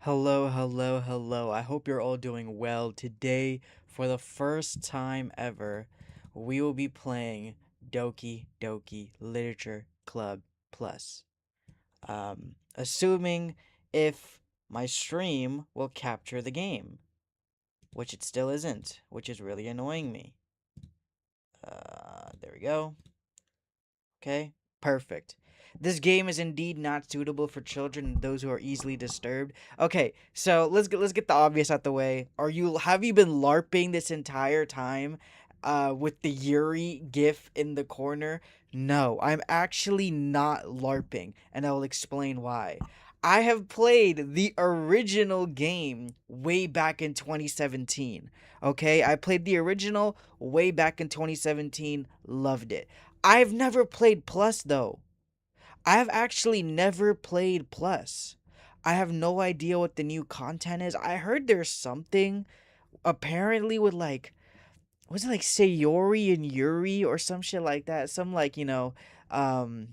Hello, hello, hello. I hope you're all doing well. Today, for the first time ever, we will be playing Doki Doki Literature Club Plus. Assuming if my stream will capture the game, which it still isn't, which is really annoying me. There we go. Okay, perfect. This game is indeed not suitable for children and those who are easily disturbed. Okay, so let's get the obvious out the way. Have you been LARPing this entire time with the Yuri gif in the corner? No, I'm actually not LARPing, and I will explain why. I have played the original game way back in 2017. Okay, I played the original way back in 2017, loved it. I've never played Plus though. I have actually never played Plus. I have no idea what the new content is. I heard there's something apparently with like was it like Sayori and Yuri or some shit like that? Some like, um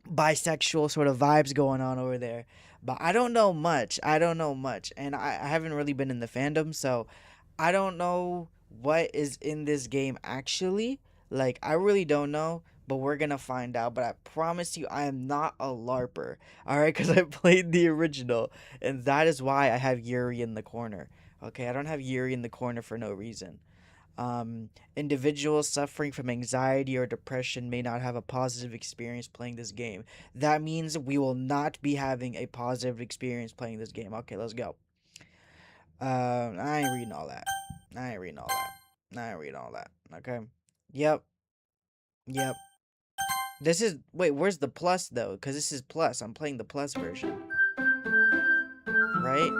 bisexual sort of vibes going on over there. But I don't know much. I don't know much. And I haven't really been in the fandom, so I don't know what is in this game actually. Like, I really don't know, but we're gonna find out. But I promise you, I am not a LARPer. Alright, because I played the original, and that is why I have Yuri in the corner. Okay, I don't have Yuri in the corner for no reason. Individuals suffering from anxiety or depression may not have a positive experience playing this game. That means we will not be having a positive experience playing this game. Okay, let's go. I ain't reading all that. I ain't reading all that. I ain't reading all that. Okay. Yep. Yep. This is wait. Where's the plus though? Because this is plus. I'm playing the plus version, right?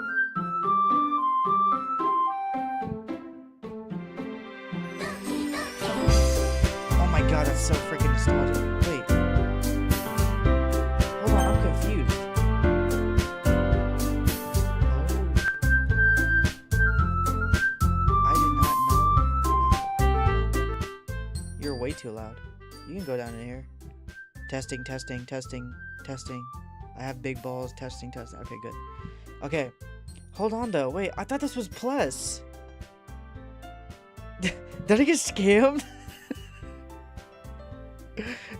Oh my god, that's so freaking nostalgic. Wait, hold on. I'm confused. Oh, I did not know. Wow. You're way too loud. You can go down in here. Testing, testing, testing, testing. I have big balls. Testing, testing. Okay, good. Okay. Hold on though. Wait, I thought this was plus. Did I get scammed?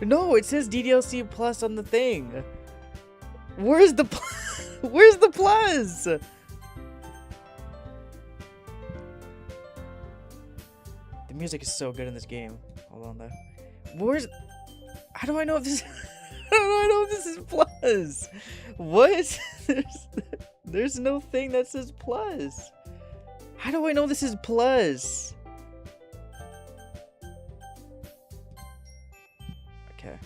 No, it says DDLC plus on the thing. Where's the Where's the plus? The music is so good in this game. Hold on though. Where's How do I know if this How do I know if this is plus? What? There's no thing that says plus. How do I know this is plus? Okay.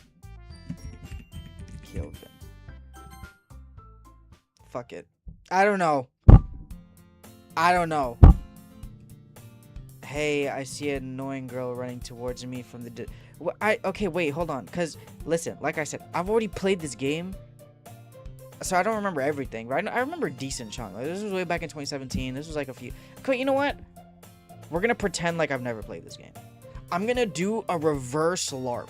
Kyovyn. Fuck it. I don't know. I don't know. Hey, I see an annoying girl running towards me from the okay, wait, hold on. Cause listen, like I said, I've already played this game, so I don't remember everything. Right? I remember a decent chunk. Like, this was way back in 2017. This was like a few. Okay, you know what? We're gonna pretend like I've never played this game. I'm gonna do a reverse LARP.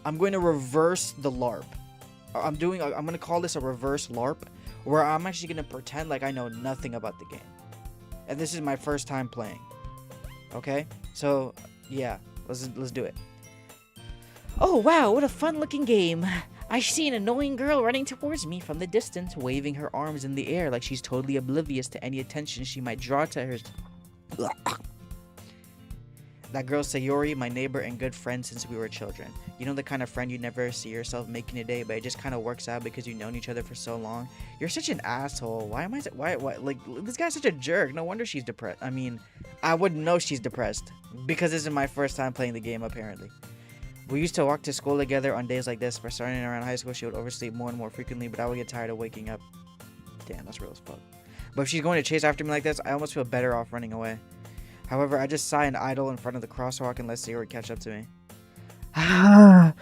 I'm going to reverse the LARP. I'm gonna call this a reverse LARP, where I'm actually gonna pretend like I know nothing about the game, and this is my first time playing. Okay, so yeah, let's do it. Oh wow, what a fun looking game. I see an annoying girl running towards me from the distance, waving her arms in the air like she's totally oblivious to any attention she might draw to her. That girl's Sayori, my neighbor and good friend since we were children. You know the kind of friend you never see yourself making a day, but it just kind of works out because you've known each other for so long. You're such an asshole. Why like, this guy's such a jerk. No wonder she's depressed. I mean, I wouldn't know she's depressed because this is my first time playing the game, apparently. We used to walk to school together on days like this, but starting around high school, she would oversleep more and more frequently, but I would get tired of waking up. Damn, that's real as fuck. But if she's going to chase after me like this, I almost feel better off running away. However, I just sigh and idle in front of the crosswalk and let Sayori catch up to me. I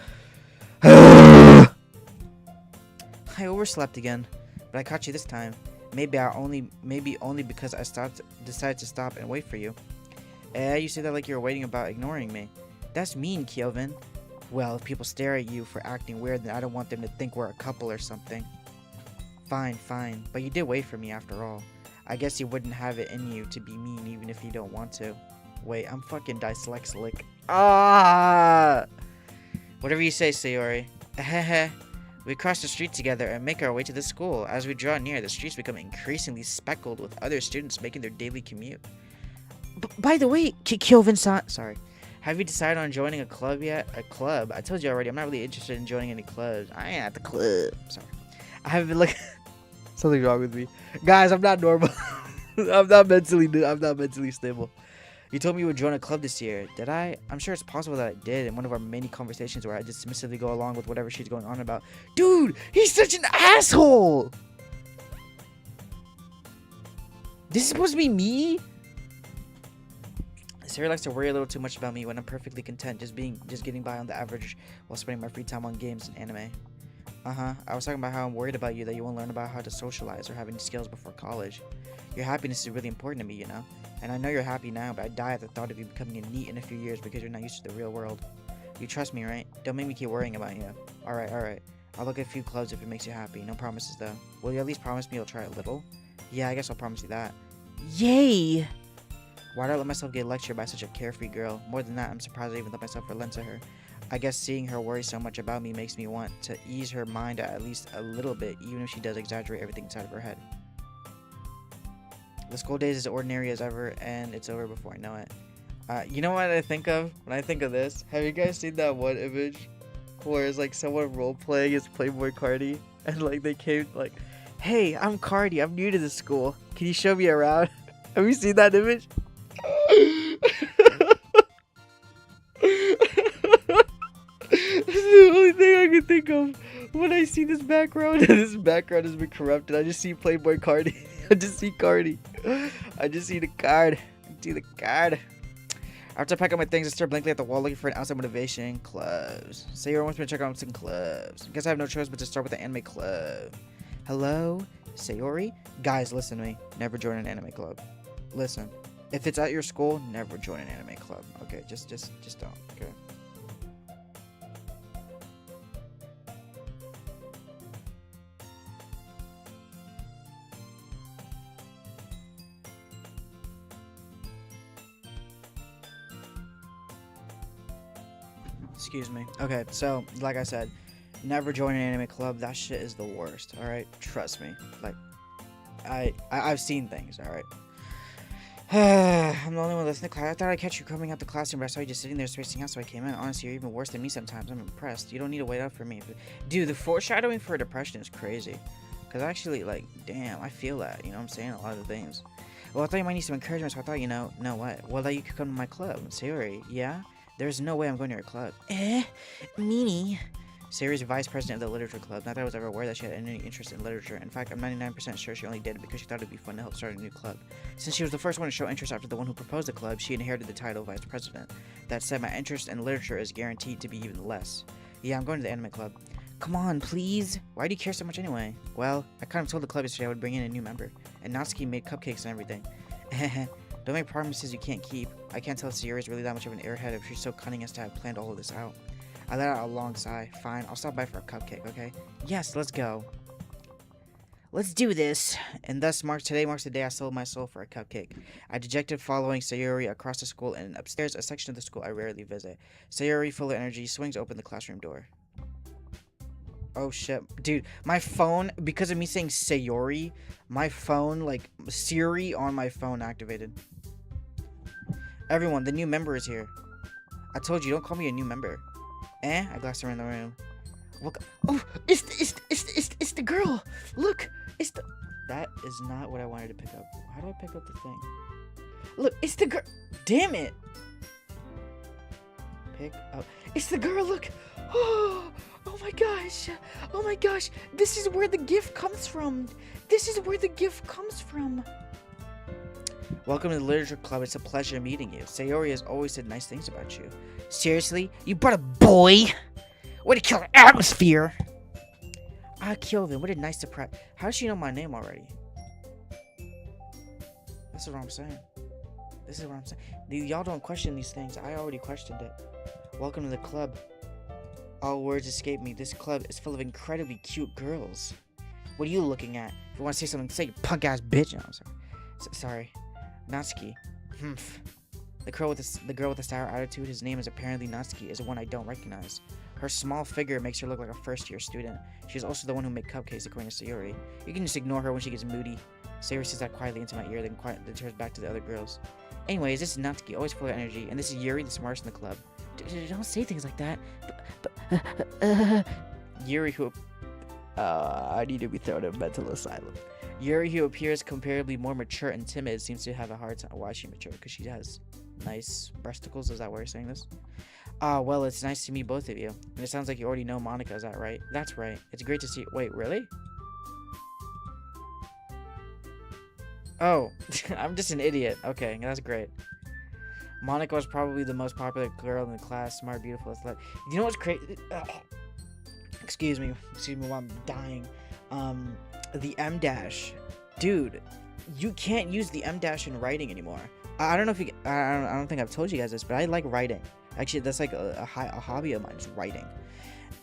overslept again, but I caught you this time. Maybe only because I decided to stop and wait for you. You say that like you're waiting about ignoring me. That's mean, Kyovyn. Well, if people stare at you for acting weird, then I don't want them to think we're a couple or something. Fine, fine. But you did wait for me after all. I guess you wouldn't have it in you to be mean even if you don't want to. Wait, I'm fucking dyslexic. Ah! Whatever you say, Sayori. Hehe. We cross the street together and make our way to the school. As we draw near, the streets become increasingly speckled with other students making their daily commute. By the way, Kyovyn-san... Sorry. Have you decided on joining a club yet? A club? I told you already, I'm not really interested in joining any clubs. I ain't at the club. Sorry. I haven't been looking... Something's wrong with me. Guys, I'm not normal. I'm not mentally stable. You told me you would join a club this year. Did I? I'm sure it's possible that I did in one of our many conversations where I dismissively go along with whatever she's going on about. Dude, he's such an asshole! This is supposed to be me? Sarah likes to worry a little too much about me when I'm perfectly content just getting by on the average while spending my free time on games and anime. I was talking about how I'm worried about you, that you won't learn about how to socialize or have any skills before college. Your happiness is really important to me, you know? And I know you're happy now, but I die at the thought of you becoming a NEET in a few years because you're not used to the real world. You trust me, right? Don't make me keep worrying about you. Alright. I'll look at a few clubs if it makes you happy. No promises, though. Will you at least promise me you'll try a little? Yeah, I guess I'll promise you that. Yay! Why'd I let myself get lectured by such a carefree girl? More than that, I'm surprised I even let myself relent to her. I guess seeing her worry so much about me makes me want to ease her mind at least a little bit, even if she does exaggerate everything inside of her head. The school day is as ordinary as ever, and it's over before I know it. You know what I think of when I think of this? Have you guys seen that one image where it's like someone role-playing as Playboy Cardi, and like they came like, hey, I'm Cardi, I'm new to this school. Can you show me around? Have you seen that image? This is the only thing I can think of when I see this background. This background has been corrupted. I just see Playboy Cardi. I just see Cardi. I just see the card. I see the card. After I pack up my things, I stare blankly at the wall looking for an outside motivation. Clubs. Sayori wants me to check out some clubs. Guess I have no choice but to start with the anime club. Hello? Sayori? Guys, listen to me. Never join an anime club. Listen. If it's at your school, never join an anime club. Okay, just don't. Okay. Excuse me. Okay, so like I said, never join an anime club. That shit is the worst. All right, trust me. Like, I've seen things. All right. I'm the only one listening to class. I thought I'd catch you coming out the classroom, but I saw you just sitting there spacing out, so I came in. Honestly, you're even worse than me sometimes. I'm impressed. You don't need to wait up for me. But, dude, the foreshadowing for depression is crazy. Because actually, like, damn, I feel that. You know what I'm saying? A lot of the things. Well, I thought you might need some encouragement, so I thought, you know what? Well, that you could come to my club. Sayori, yeah? There's no way I'm going to your club. Meanie. Sayori's vice president of the literature club. Not that I was ever aware that she had any interest in literature. In fact, I'm 99% sure she only did it because she thought it'd be fun to help start a new club. Since she was the first one to show interest after the one who proposed the club, she inherited the title of vice president. That said, my interest in literature is guaranteed to be even less. Yeah, I'm going to the anime club. Come on, please. Why do you care so much anyway? Well, I kind of told the club yesterday I would bring in a new member. And Natsuki made cupcakes and everything. Don't make promises you can't keep. I can't tell if Sayori's really that much of an airhead if she's so cunning as to have planned all of this out. I let out a long sigh. Fine, I'll stop by for a cupcake, okay? Yes, let's go. Let's do this. And thus today marks the day I sold my soul for a cupcake. I dejected following Sayori across the school and upstairs, a section of the school I rarely visit. Sayori, full of energy, swings open the classroom door. Oh shit. Dude, my phone, because of me saying Sayori, my phone, like, Siri on my phone activated. Everyone, the new member is here. I told you, don't call me a new member. I glanced around the room. Look, oh, it's the girl. Look, it's the. That is not what I wanted to pick up. How do I pick up the thing? Look, it's the girl. Damn it. Pick up. It's the girl. Look. Oh my gosh. Oh my gosh. This is where the gift comes from. This is where the gift comes from. Welcome to the Literature Club. It's a pleasure meeting you. Sayori has always said nice things about you. Seriously? You brought a boy? Way to kill the atmosphere! Kyovyn, what a nice surprise. How does she know my name already? This is what I'm saying. This is what I'm saying. Y'all don't question these things. I already questioned it. Welcome to the club. All words escape me. This club is full of incredibly cute girls. What are you looking at? If you want to say something, say you punk ass bitch. No, I'm sorry. Sorry. Natsuki. Humph. The girl with the sour attitude, his name is apparently Natsuki, is the one I don't recognize. Her small figure makes her look like a first-year student. She's also the one who made cupcakes according to Sayori. You can just ignore her when she gets moody. Sayori says that quietly into my ear, then turns back to the other girls. Anyways, this is Natsuki, always full of energy, and this is Yuri, the smartest in the club. Don't say things like that. Yuri, who... I need to be thrown in a mental asylum. Yuri, who appears comparably more mature and timid, seems to have a hard time. Why is she mature? Because she has nice breasticles. Is that why you're saying this? Well, it's nice to meet both of you. And it sounds like you already know Monica. Is that right? That's right. It's great to see. Wait, really? Oh, I'm just an idiot. Okay, that's great. Monica was probably the most popular girl in the class. Smart, beautiful, athletic. You know what's crazy? Excuse me while I'm dying. The M dash, dude. You can't use the M dash in writing anymore. I don't know if you. I don't think I've told you guys this, but I like writing. Actually, that's like a hobby of mine, is writing.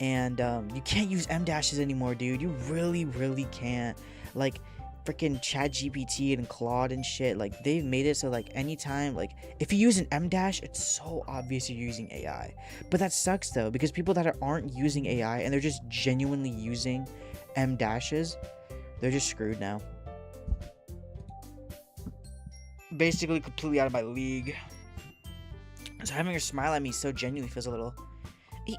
And you can't use M dashes anymore, dude. You really can't. Like, freaking ChatGPT and Claude and shit, like, they've made it so, like, anytime, like, if you use an M dash, it's so obvious you're using AI. But that sucks, though, because people that aren't using AI and they're just genuinely using M dashes, they're just screwed now. Basically completely out of my league. So having her smile at me so genuinely feels a little...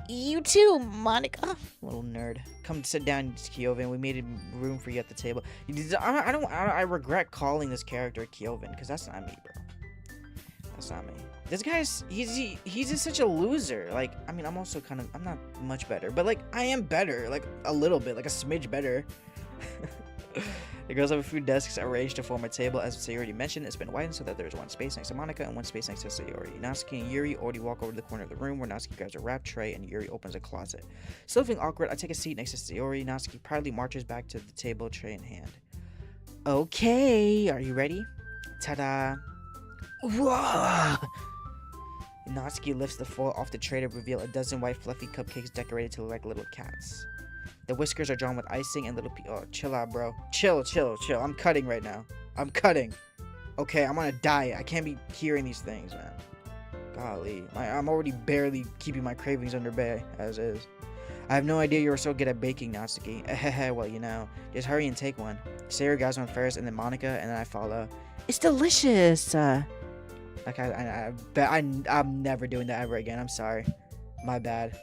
You too, Monica. Little nerd. Come sit down, Kyovyn. We made room for you at the table. I regret calling this character Kyovyn, because that's not me, bro. That's not me. This guy's... He's just such a loser. Like, I mean, I'm also kind of... I'm not much better, but, like, I am better. Like, a little bit. Like, a smidge better. The girls have a few desks arranged to form a table. As Sayori mentioned, it's been widened so that there's one space next to Monica and one space next to Sayori. Natsuki and Yuri already walk over to the corner of the room where Natsuki grabs a wrap tray and Yuri opens a closet. Still feeling awkward, I take a seat next to Sayori. Natsuki proudly marches back to the table, tray in hand. Okay, are you ready? Ta-da! Whoa! Natsuki lifts the foil off the tray to reveal a dozen white fluffy cupcakes decorated to look like little cats. The whiskers are drawn with icing and little oh, chill out, bro. Chill. I'm cutting right now. I'm cutting. Okay, I'm on a diet. I can't be hearing these things, man. Golly. I'm already barely keeping my cravings under bay, as is. I have no idea you were so good at baking, Natsuki. Well, you know. Just hurry and take one. Sayori grabs one first, and then Monica, and then I follow. It's delicious! Okay, I'm never doing that ever again. I'm sorry. My bad,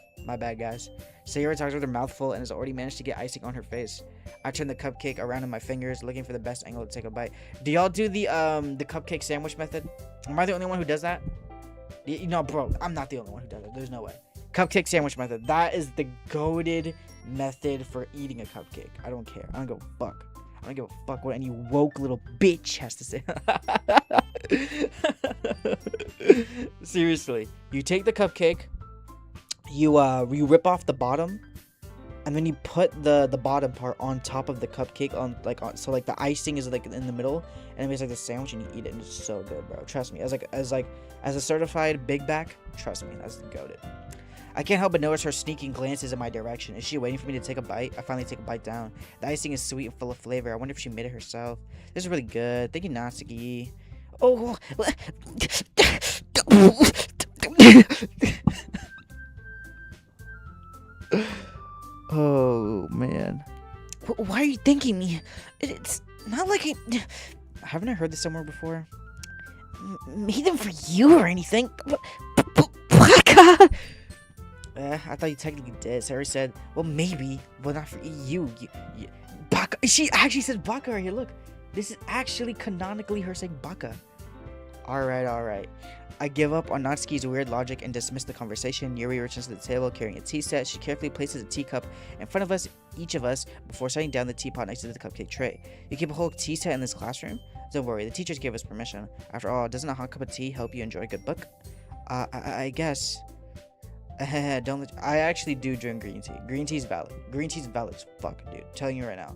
guys. Sayori talks with her mouth full and has already managed to get icing on her face. I turn the cupcake around in my fingers, looking for the best angle to take a bite. Do y'all do the cupcake sandwich method? Am I the only one who does that? No, bro, I'm not the only one who does it. There's no way. Cupcake sandwich method. That is the goated method for eating a cupcake. I don't care. I don't give a fuck. I don't give a fuck what any woke little bitch has to say. Seriously, you take the cupcake. You rip off the bottom, and then you put the bottom part on top of the cupcake so like the icing is like in the middle, and it makes like the sandwich, and you eat it, and it's so good, bro. Trust me, as a certified big back, trust me, that's goated. I can't help but notice her sneaking glances in my direction. Is she waiting for me to take a bite? I finally take a bite down. The icing is sweet and full of flavor. I wonder if she made it herself. This is really good. Thank you, Natsuki. Oh. Oh man, why are you thanking me? It's not like haven't I heard this somewhere before? Made them for you or anything? Baka! I thought you technically did. Sarah said, well, maybe, but not for you. Baka. She actually says Baka right here. Look, this is actually canonically her saying Baka. All right. I give up on Natsuki's weird logic and dismiss the conversation. Yuri returns to the table carrying a tea set. She carefully places a teacup in front of each of us, before setting down the teapot next to the cupcake tray. You keep a whole tea set in this classroom? Don't worry, the teachers gave us permission. After all, doesn't a hot cup of tea help you enjoy a good book? I guess. Don't let... I actually do drink green tea. Green tea's valid. Green tea's valid as fuck, dude. I'm telling you right now.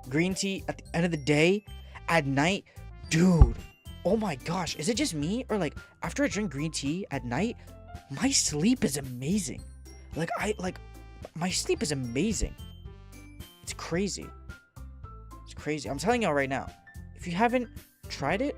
Green tea, at the end of the day, at night, dude. Oh my gosh, is it just me? Or like, after I drink green tea at night, my sleep is amazing. My sleep is amazing. It's crazy. It's crazy. I'm telling y'all right now. If you haven't tried it,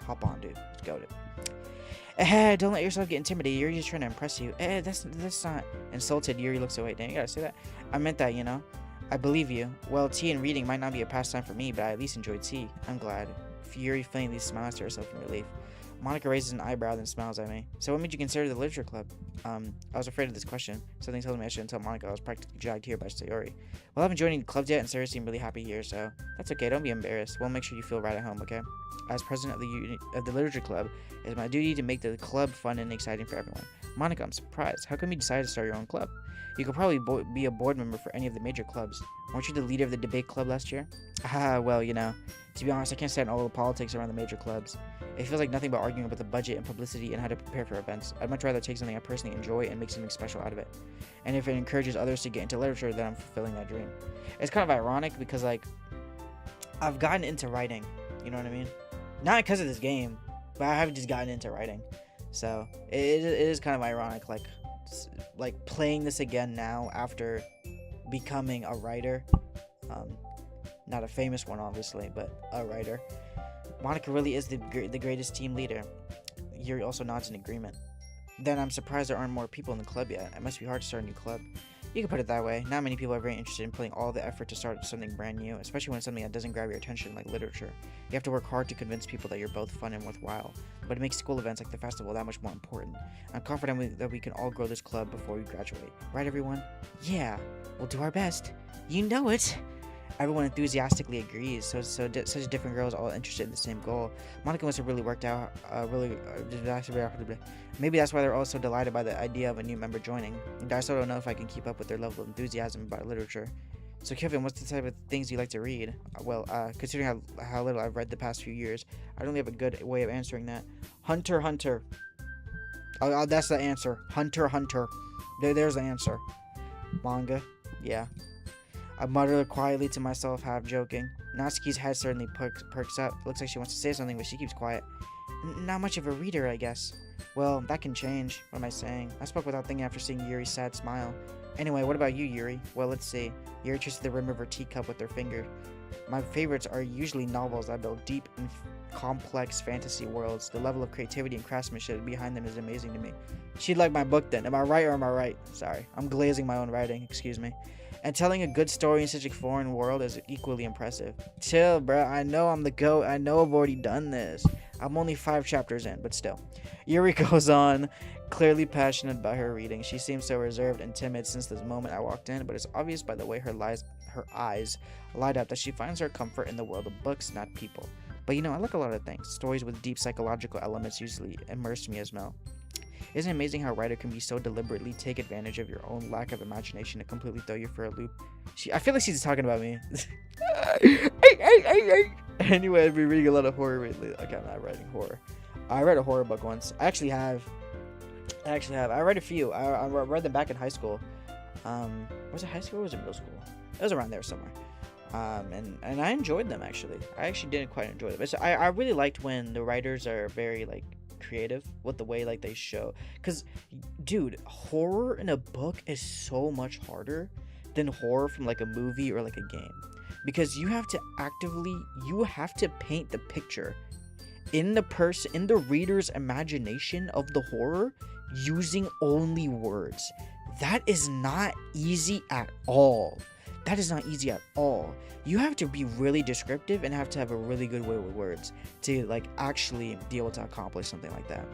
hop on, dude. Let's go, dude. Don't let yourself get intimidated. Yuri just trying to impress you. That's not insulted. Yuri looks away. Dang, you gotta say that. I meant that, you know. I believe you. Well, tea and reading might not be a pastime for me, but I at least enjoy tea. I'm glad. Yuri faintly smiles to herself in relief. Monica raises an eyebrow, then smiles at me. So what made you consider the literature club? I was afraid of this question. Something told me I shouldn't tell Monica. I was practically dragged here by Sayori. Well, I haven't joined any clubs yet, and Sarah seemed really happy here, so that's okay. Don't be embarrassed. We'll make sure you feel right at home, okay? As president of the literature club, it is my duty to make the club fun and exciting for everyone. Monica, I'm surprised. How come you decided to start your own club? You could probably be a board member for any of the major clubs. Weren't you the leader of the debate club last year? Well, you know, to be honest, I can't stand all the politics around the major clubs. It feels like nothing but arguing about the budget and publicity and how to prepare for events. I'd much rather take something I personally enjoy and make something special out of it. And if it encourages others to get into literature, then I'm fulfilling that dream. It's kind of ironic because, like, I've gotten into writing. You know what I mean? Not because of this game, but I have just gotten into writing. So it is kind of ironic, like playing this again now after becoming a writer. Not a famous one, obviously, but a writer. Monica really is the greatest team leader. Yuri also nods in agreement. Then I'm surprised there aren't more people in the club yet. It must be hard to start a new club. You can put it that way. Not many people are very interested in putting all the effort to start something brand new, especially when it's something that doesn't grab your attention like literature. You have to work hard to convince people that you're both fun and worthwhile, but it makes school events like the festival that much more important. I'm confident that we can all grow this club before we graduate. Right, everyone? Yeah, we'll do our best. You know it! Everyone enthusiastically agrees, such different girls all interested in the same goal. Monica must have really worked out, maybe that's why they're all so delighted by the idea of a new member joining. I still don't know if I can keep up with their level of enthusiasm about literature. So Kyovyn, what's the type of things you like to read? Well, considering how little I've read the past few years, I don't really have a good way of answering that. Hunter. That's the answer. Hunter. There's the answer. Manga. Yeah. I mutter quietly to myself, half joking. Natsuki's head certainly perks up. Looks like she wants to say something, but she keeps quiet. Not much of a reader, I guess. Well, that can change. What am I saying? I spoke without thinking after seeing Yuri's sad smile. Anyway, what about you, Yuri? Well, let's see. Yuri twisted the rim of her teacup with her finger. My favorites are usually novels that build deep and complex fantasy worlds. The level of creativity and craftsmanship behind them is amazing to me. She'd like my book then. Am I right or am I right? Sorry, I'm glazing my own writing. Excuse me. And telling a good story in such a foreign world is equally impressive. Chill, bro. I know I'm the GOAT. I know I've already done this. I'm only 5 chapters in, but still. Yuri goes on, clearly passionate about her reading. She seems so reserved and timid since the moment I walked in, but it's obvious by the way her eyes light up that she finds her comfort in the world of books, not people. But you know, I like a lot of things. Stories with deep psychological elements usually immerse me as well. Isn't it amazing how a writer can be so deliberately take advantage of your own lack of imagination to completely throw you for a loop? I feel like she's talking about me. Anyway, I've been reading a lot of horror lately. Okay, I'm not writing horror. I read a horror book once. I actually have. I read a few. I read them back in high school. Was it high school or was it middle school? It was around there somewhere. And I enjoyed them, actually. I actually didn't quite enjoy them. I really liked when the writers are very, like, creative with the way, like, they show. Because, dude, horror in a book is so much harder than horror from, like, a movie or, like, a game. Because you have to paint the picture in the reader's imagination of the horror using only words. That is not easy at all. You have to be really descriptive and have to have a really good way with words to, like, actually be able to accomplish something like that.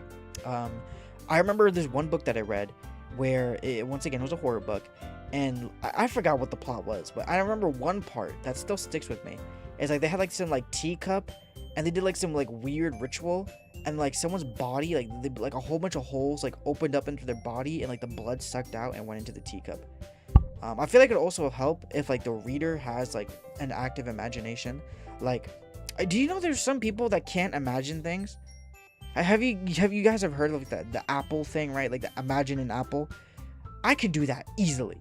I remember there's one book that I read where it was a horror book, and I forgot what the plot was, but I remember one part that still sticks with me. It's like they had, like, some, like, teacup, and they did, like, some, like, weird ritual, and, like, someone's body, like a whole bunch of holes, like, opened up into their body, and, like, the blood sucked out and went into the teacup. I feel like it would also help if, like, the reader has, like, an active imagination. Like, do you know there's some people that can't imagine things? Have you guys have heard of, like, the apple thing, right? Like, the imagine an apple. I can do that easily.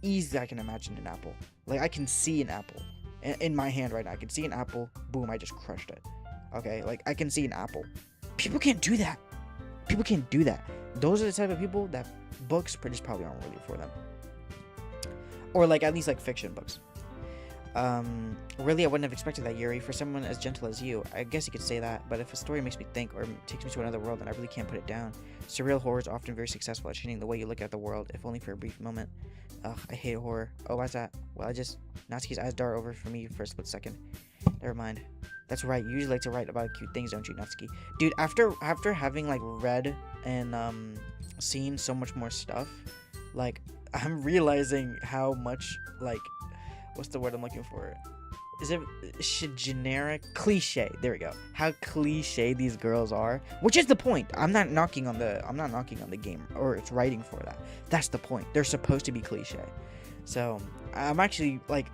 Easily I can imagine an apple. Like, I can see an apple in my hand right now. I can see an apple. Boom, I just crushed it. Okay, like, I can see an apple. People can't do that. Those are the type of people that books just probably aren't really for them. Or, like, at least, like, fiction books. Really, I wouldn't have expected that, Yuri. For someone as gentle as you, I guess you could say that. But if a story makes me think or takes me to another world, then I really can't put it down. Surreal horror is often very successful at changing the way you look at the world, if only for a brief moment. Ugh, I hate horror. Oh, why's that? Well, Natsuki's eyes dart over for me for a split second. Never mind. That's right. You usually like to write about cute things, don't you, Natsuki? Dude, after having like read and seen so much more stuff, like I'm realizing how much like what's the word I'm looking for? Is it generic cliche? There we go. How cliche these girls are, which is the point. I'm not knocking on the game or its writing for that. That's the point. They're supposed to be cliche. So I'm actually like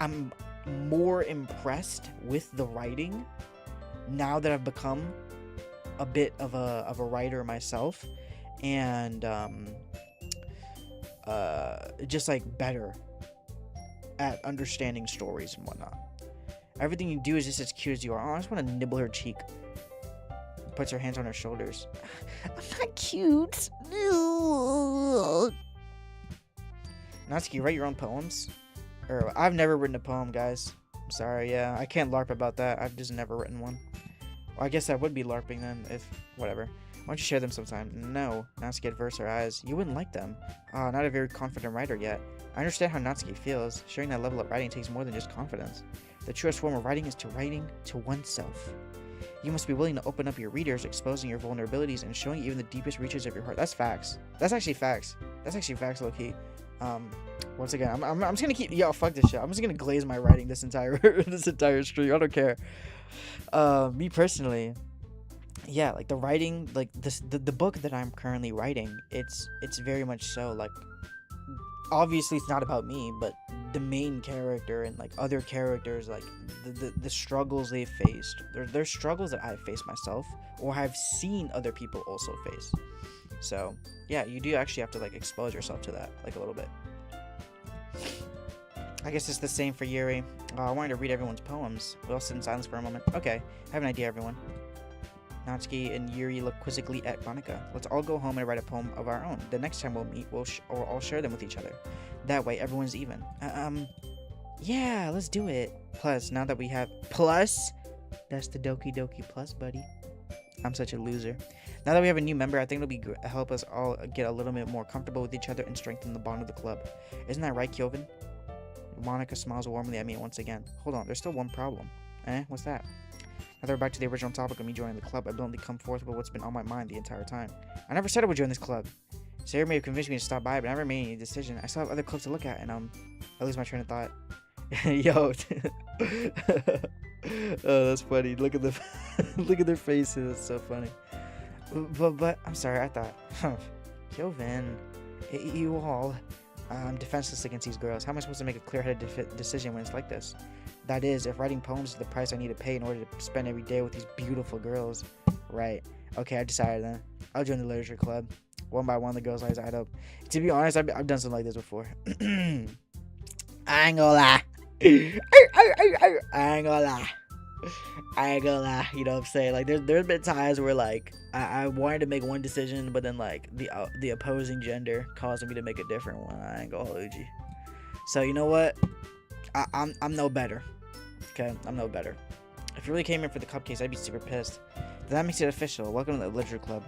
I'm more impressed with the writing now that I've become a bit of a writer myself, and just like better at understanding stories and whatnot. Everything you do is just as cute as you are. Oh, I just want to nibble her cheek. Puts her hands on her shoulders. I'm not cute. Natsuki, write your own poems? I've never written a poem, guys. I'm sorry, yeah. I can't LARP about that. I've just never written one. Well, I guess I would be LARPing then, if... whatever. Why don't you share them sometime? No. Natsuki averts her eyes. You wouldn't like them. Not a very confident writer yet. I understand how Natsuki feels. Sharing that level of writing takes more than just confidence. The truest form of writing is to writing to oneself. You must be willing to open up your readers, exposing your vulnerabilities, and showing even the deepest reaches of your heart. That's facts. That's actually facts. That's actually facts, low-key. Once again, I'm just gonna keep... Yo, fuck this shit. I'm just gonna glaze my writing this entire stream. I don't care. Me personally... yeah, like the writing, like the book that I'm currently writing, it's very much so like, obviously it's not about me, but the main character and like other characters, like the struggles they faced, they're struggles that I've faced myself or have seen other people also face. So yeah, you do actually have to like expose yourself to that like a little bit. I guess it's the same for Yuri. I wanted to read everyone's poems. We'll sit in silence for a moment. Okay, I have an idea, everyone. Natsuki and Yuri look quizzically at Monika. Let's all go home and write a poem of our own. The next time we'll meet, we'll all share them with each other. That way, everyone's even. Yeah, let's do it. Plus, now that we have... Plus? That's the Doki Doki plus, buddy. I'm such a loser. Now that we have a new member, I think it'll help us all get a little bit more comfortable with each other and strengthen the bond of the club. Isn't that right, Kyovyn? Monika smiles warmly at me once again. Hold on, there's still one problem. What's that? Now that we're back to the original topic of me joining the club, I bluntly come forth with what's been on my mind the entire time. I never said I would join this club. Sarah may have convinced me to stop by, but I never made any decision. I still have other clubs to look at, and I lose my train of thought. Yo. Oh, that's funny. Look at look at their faces. It's so funny. But I'm sorry. I thought, Kyovyn, you all. I'm defenseless against these girls. How am I supposed to make a clear-headed decision when it's like this? That is, if writing poems is the price I need to pay in order to spend every day with these beautiful girls. Right. Okay, I decided then. I'll join the literature club. One by one, the girls' eyes eyed up. To be honest, I've done something like this before. I ain't gonna lie. I ain't gonna lie. You know what I'm saying? Like, there's been times where, like, I wanted to make one decision, but then, like, the opposing gender caused me to make a different one. I ain't gonna hold you. So, you know what? I'm no better. Okay? I'm no better. If you really came in for the cupcakes, I'd be super pissed. Then that makes it official. Welcome to the literature club.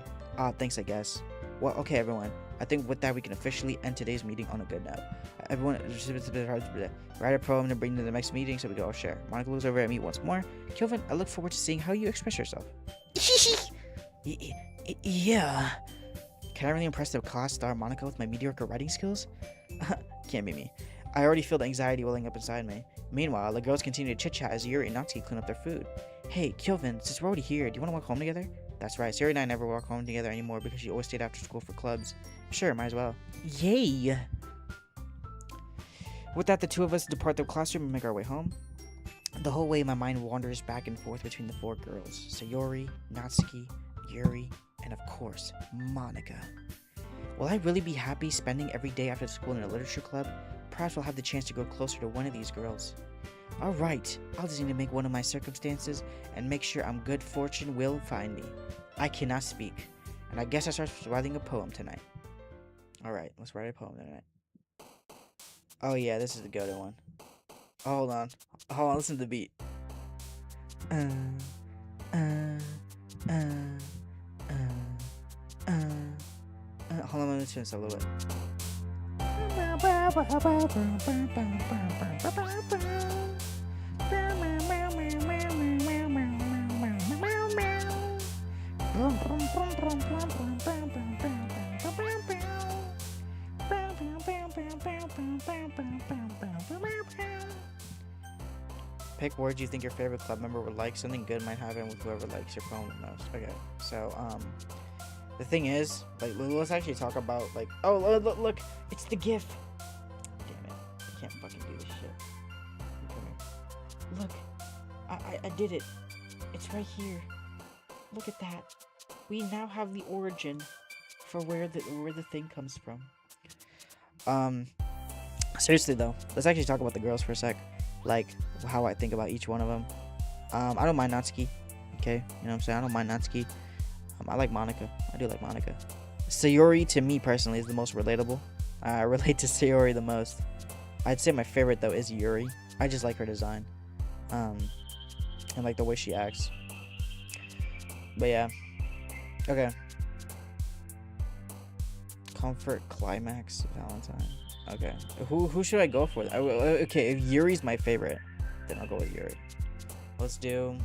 Thanks, I guess. Well, okay, everyone. I think with that, we can officially end today's meeting on a good note. Everyone, write a poem and bring it to the next meeting so we can all share. Monika looks over at me once more. Kyovyn, I look forward to seeing how you express yourself. Yeah. Can I really impress the class star Monika with my mediocre writing skills? Can't be me. I already feel the anxiety welling up inside me. Meanwhile, the girls continue to chit-chat as Yuri and Natsuki clean up their food. Hey, Kyovyn, since we're already here, do you want to walk home together? That's right, Sarah and I never walk home together anymore because she always stayed after school for clubs. Sure, might as well. Yay! With that, the two of us depart the classroom and make our way home. The whole way, my mind wanders back and forth between the four girls. Sayori, Natsuki, Yuri, and of course, Monika. Will I really be happy spending every day after school in a literature club? Perhaps I'll have the chance to grow closer to one of these girls. Alright, I'll just need to make one of my circumstances and make sure good fortune will find me. I cannot speak, and I guess I start writing a poem tonight. Alright, let's write a poem tonight. Oh yeah, this is the go-to one. Hold on. Hold on, listen to the beat. Uh, uh, uh, uh, hold on, let me turn this up a little bit. Pick words you think your favorite club member would like. Something good might happen with whoever likes your poem the most. Okay, so the thing is, like, let's actually talk about, like, oh, look, it's the GIF. Damn it, I can't fucking do this shit. Look, I did it. It's right here. Look at that. We now have the origin for where the thing comes from. Seriously though, let's actually talk about the girls for a sec. Like, how I think about each one of them. I don't mind Natsuki. Okay, you know what I'm saying? I don't mind Natsuki. I like Monica. I do like Monica. Sayori, to me personally, is the most relatable. I relate to Sayori the most. I'd say my favorite though is Yuri. I just like her design. And like the way she acts. But yeah. Okay. Comfort, climax, Valentine. Okay. Who should I go for? Okay, if Yuri's my favorite, then I'll go with Yuri. Let's do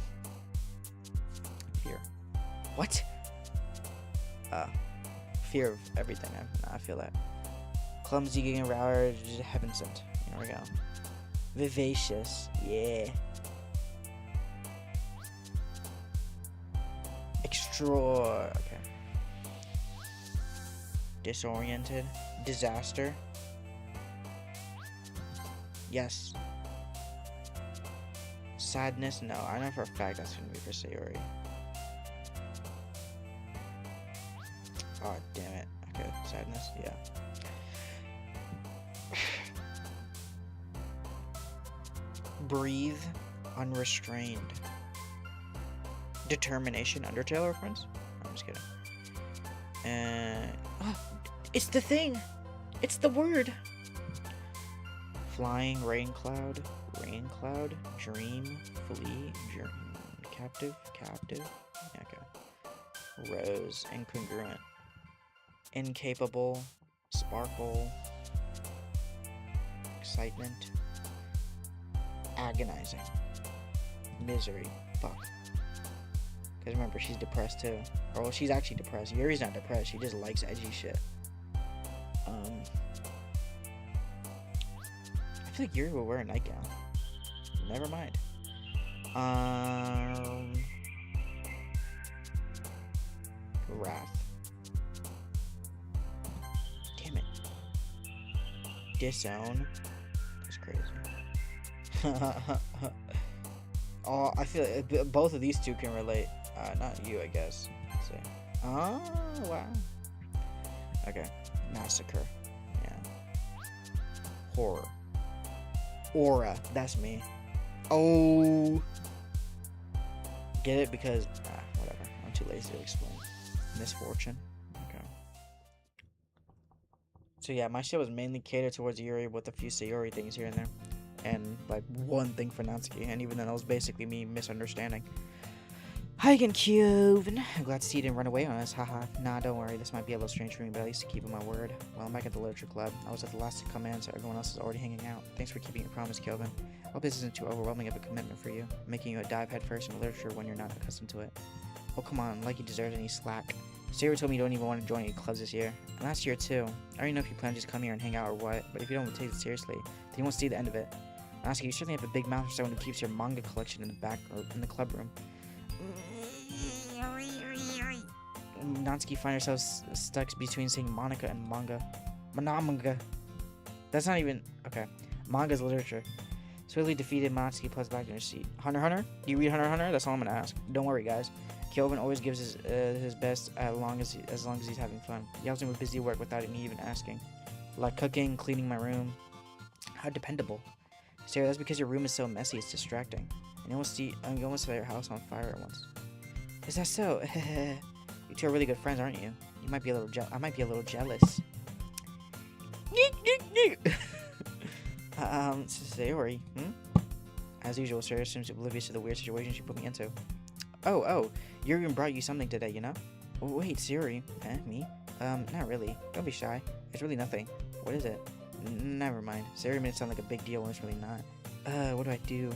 Fear. What? Fear of everything. I feel that. Clumsy, getting around, heaven sent. Here we go. Vivacious. Yeah. Okay. Disoriented. Disaster. Yes. Sadness. No, I know for a fact that's gonna be for Sayori. Oh, damn it. Okay, sadness. Yeah. Breathe. Unrestrained. Determination. Undertale reference? I'm just kidding. It's the thing. It's the word. Flying. Rain cloud. Dream. Flee. Captive. Okay. Rose. Incongruent. Incapable. Sparkle. Excitement. Agonizing. Misery. Fuck. Because remember, she's depressed too. Or, well, she's actually depressed. Yuri's not depressed. She just likes edgy shit. I feel like Yuri will wear a nightgown. Never mind. Wrath. Damn it. Disown. That's crazy. Oh, I feel like both of these two can relate. Not you, I guess. Let's see. Oh, wow. Okay. Massacre. Yeah. Horror. Aura. That's me. Oh. Get it? Because, whatever. I'm too lazy to explain. Misfortune. Okay. So yeah, my shit was mainly catered towards Yuri with a few Sayori things here and there. And like one thing for Natsuki. And even then, that was basically me misunderstanding. Hi again, Kyovyn. I'm glad to see you didn't run away on us. Haha. Nah, don't worry. This might be a little strange for me, but at least keeping my word. Well, I'm back at the literature club. I was at the last to come in, so everyone else is already hanging out. Thanks for keeping your promise, Kyovyn. I hope this isn't too overwhelming of a commitment for you, making you a dive headfirst into literature when you're not accustomed to it. Oh, come on, like you deserve any slack. Sarah told me you don't even want to join any clubs this year. And last year, too. I already know if you plan to just come here and hang out or what, but if you don't take it seriously, then you won't see the end of it. Natsuki, you certainly have a big mouth for someone who keeps your manga collection in the back or in the club room. Natsuki finds herself stuck between saying Monica and manga. Manga. That's not even... Okay. Manga's literature. Swiftly defeated, Natsuki plugs back in her seat. Hunter? Do you read Hunter? That's all I'm gonna ask. Don't worry, guys. Kyovyn always gives his best as long as he's having fun. He helps me with busy work without me even asking. Like cooking, cleaning my room. How dependable. Sarah, that's because your room is so messy, it's distracting. And you almost set your house on fire at once. Is that so? You two are really good friends, aren't you? You might be a little I might be a little jealous. Sayori, As usual, Sarah seems oblivious to the weird situation she put me into. Oh, Yuri brought you something today, you know? Wait, Siri? Me? Not really. Don't be shy. It's really nothing. What is it? Never mind. Siri made it sound like a big deal when it's really not. What do I do?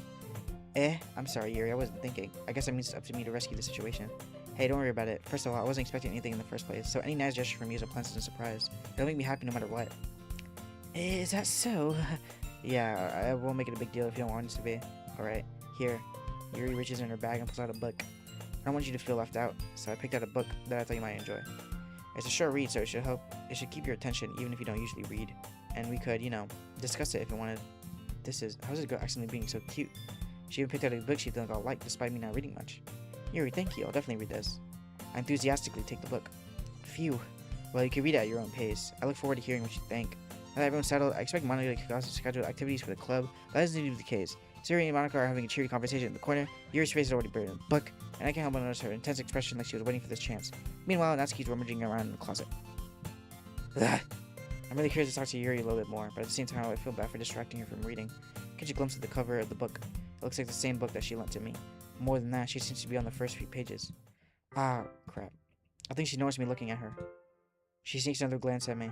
I'm sorry, Yuri. I wasn't thinking. I guess it means it's up to me to rescue the situation. Hey, don't worry about it. First of all, I wasn't expecting anything in the first place, so any nice gesture from you is a pleasant surprise. It'll make me happy no matter what. Is that so? Yeah, I won't make it a big deal if you don't want it to be. Alright, here. Yuri reaches in her bag and pulls out a book. I don't want you to feel left out, so I picked out a book that I thought you might enjoy. It's a short read, so it should keep your attention even if you don't usually read. And we could, discuss it if you wanted. How's this girl accidentally being so cute? She even picked out a book she didn't like despite me not reading much. Yuri, thank you, I'll definitely read this. I enthusiastically take the book. Phew. Well, you can read it at your own pace. I look forward to hearing what you think. Now that everyone's settled, I expect Monica to schedule activities for the club, but that doesn't need to be the case. Siri and Monica are having a cheery conversation in the corner. Yuri's face is already buried in the book, and I can't help but notice her intense expression like she was waiting for this chance. Meanwhile, Natsuki's rummaging around in the closet. Ugh. I'm really curious to talk to Yuri a little bit more, but at the same time I feel bad for distracting her from reading. Catch a glimpse of the cover of the book. It looks like the same book that she lent to me. More than that, she seems to be on the first few pages. Ah, crap. I think she noticed me looking at her. She sneaks another glance at me,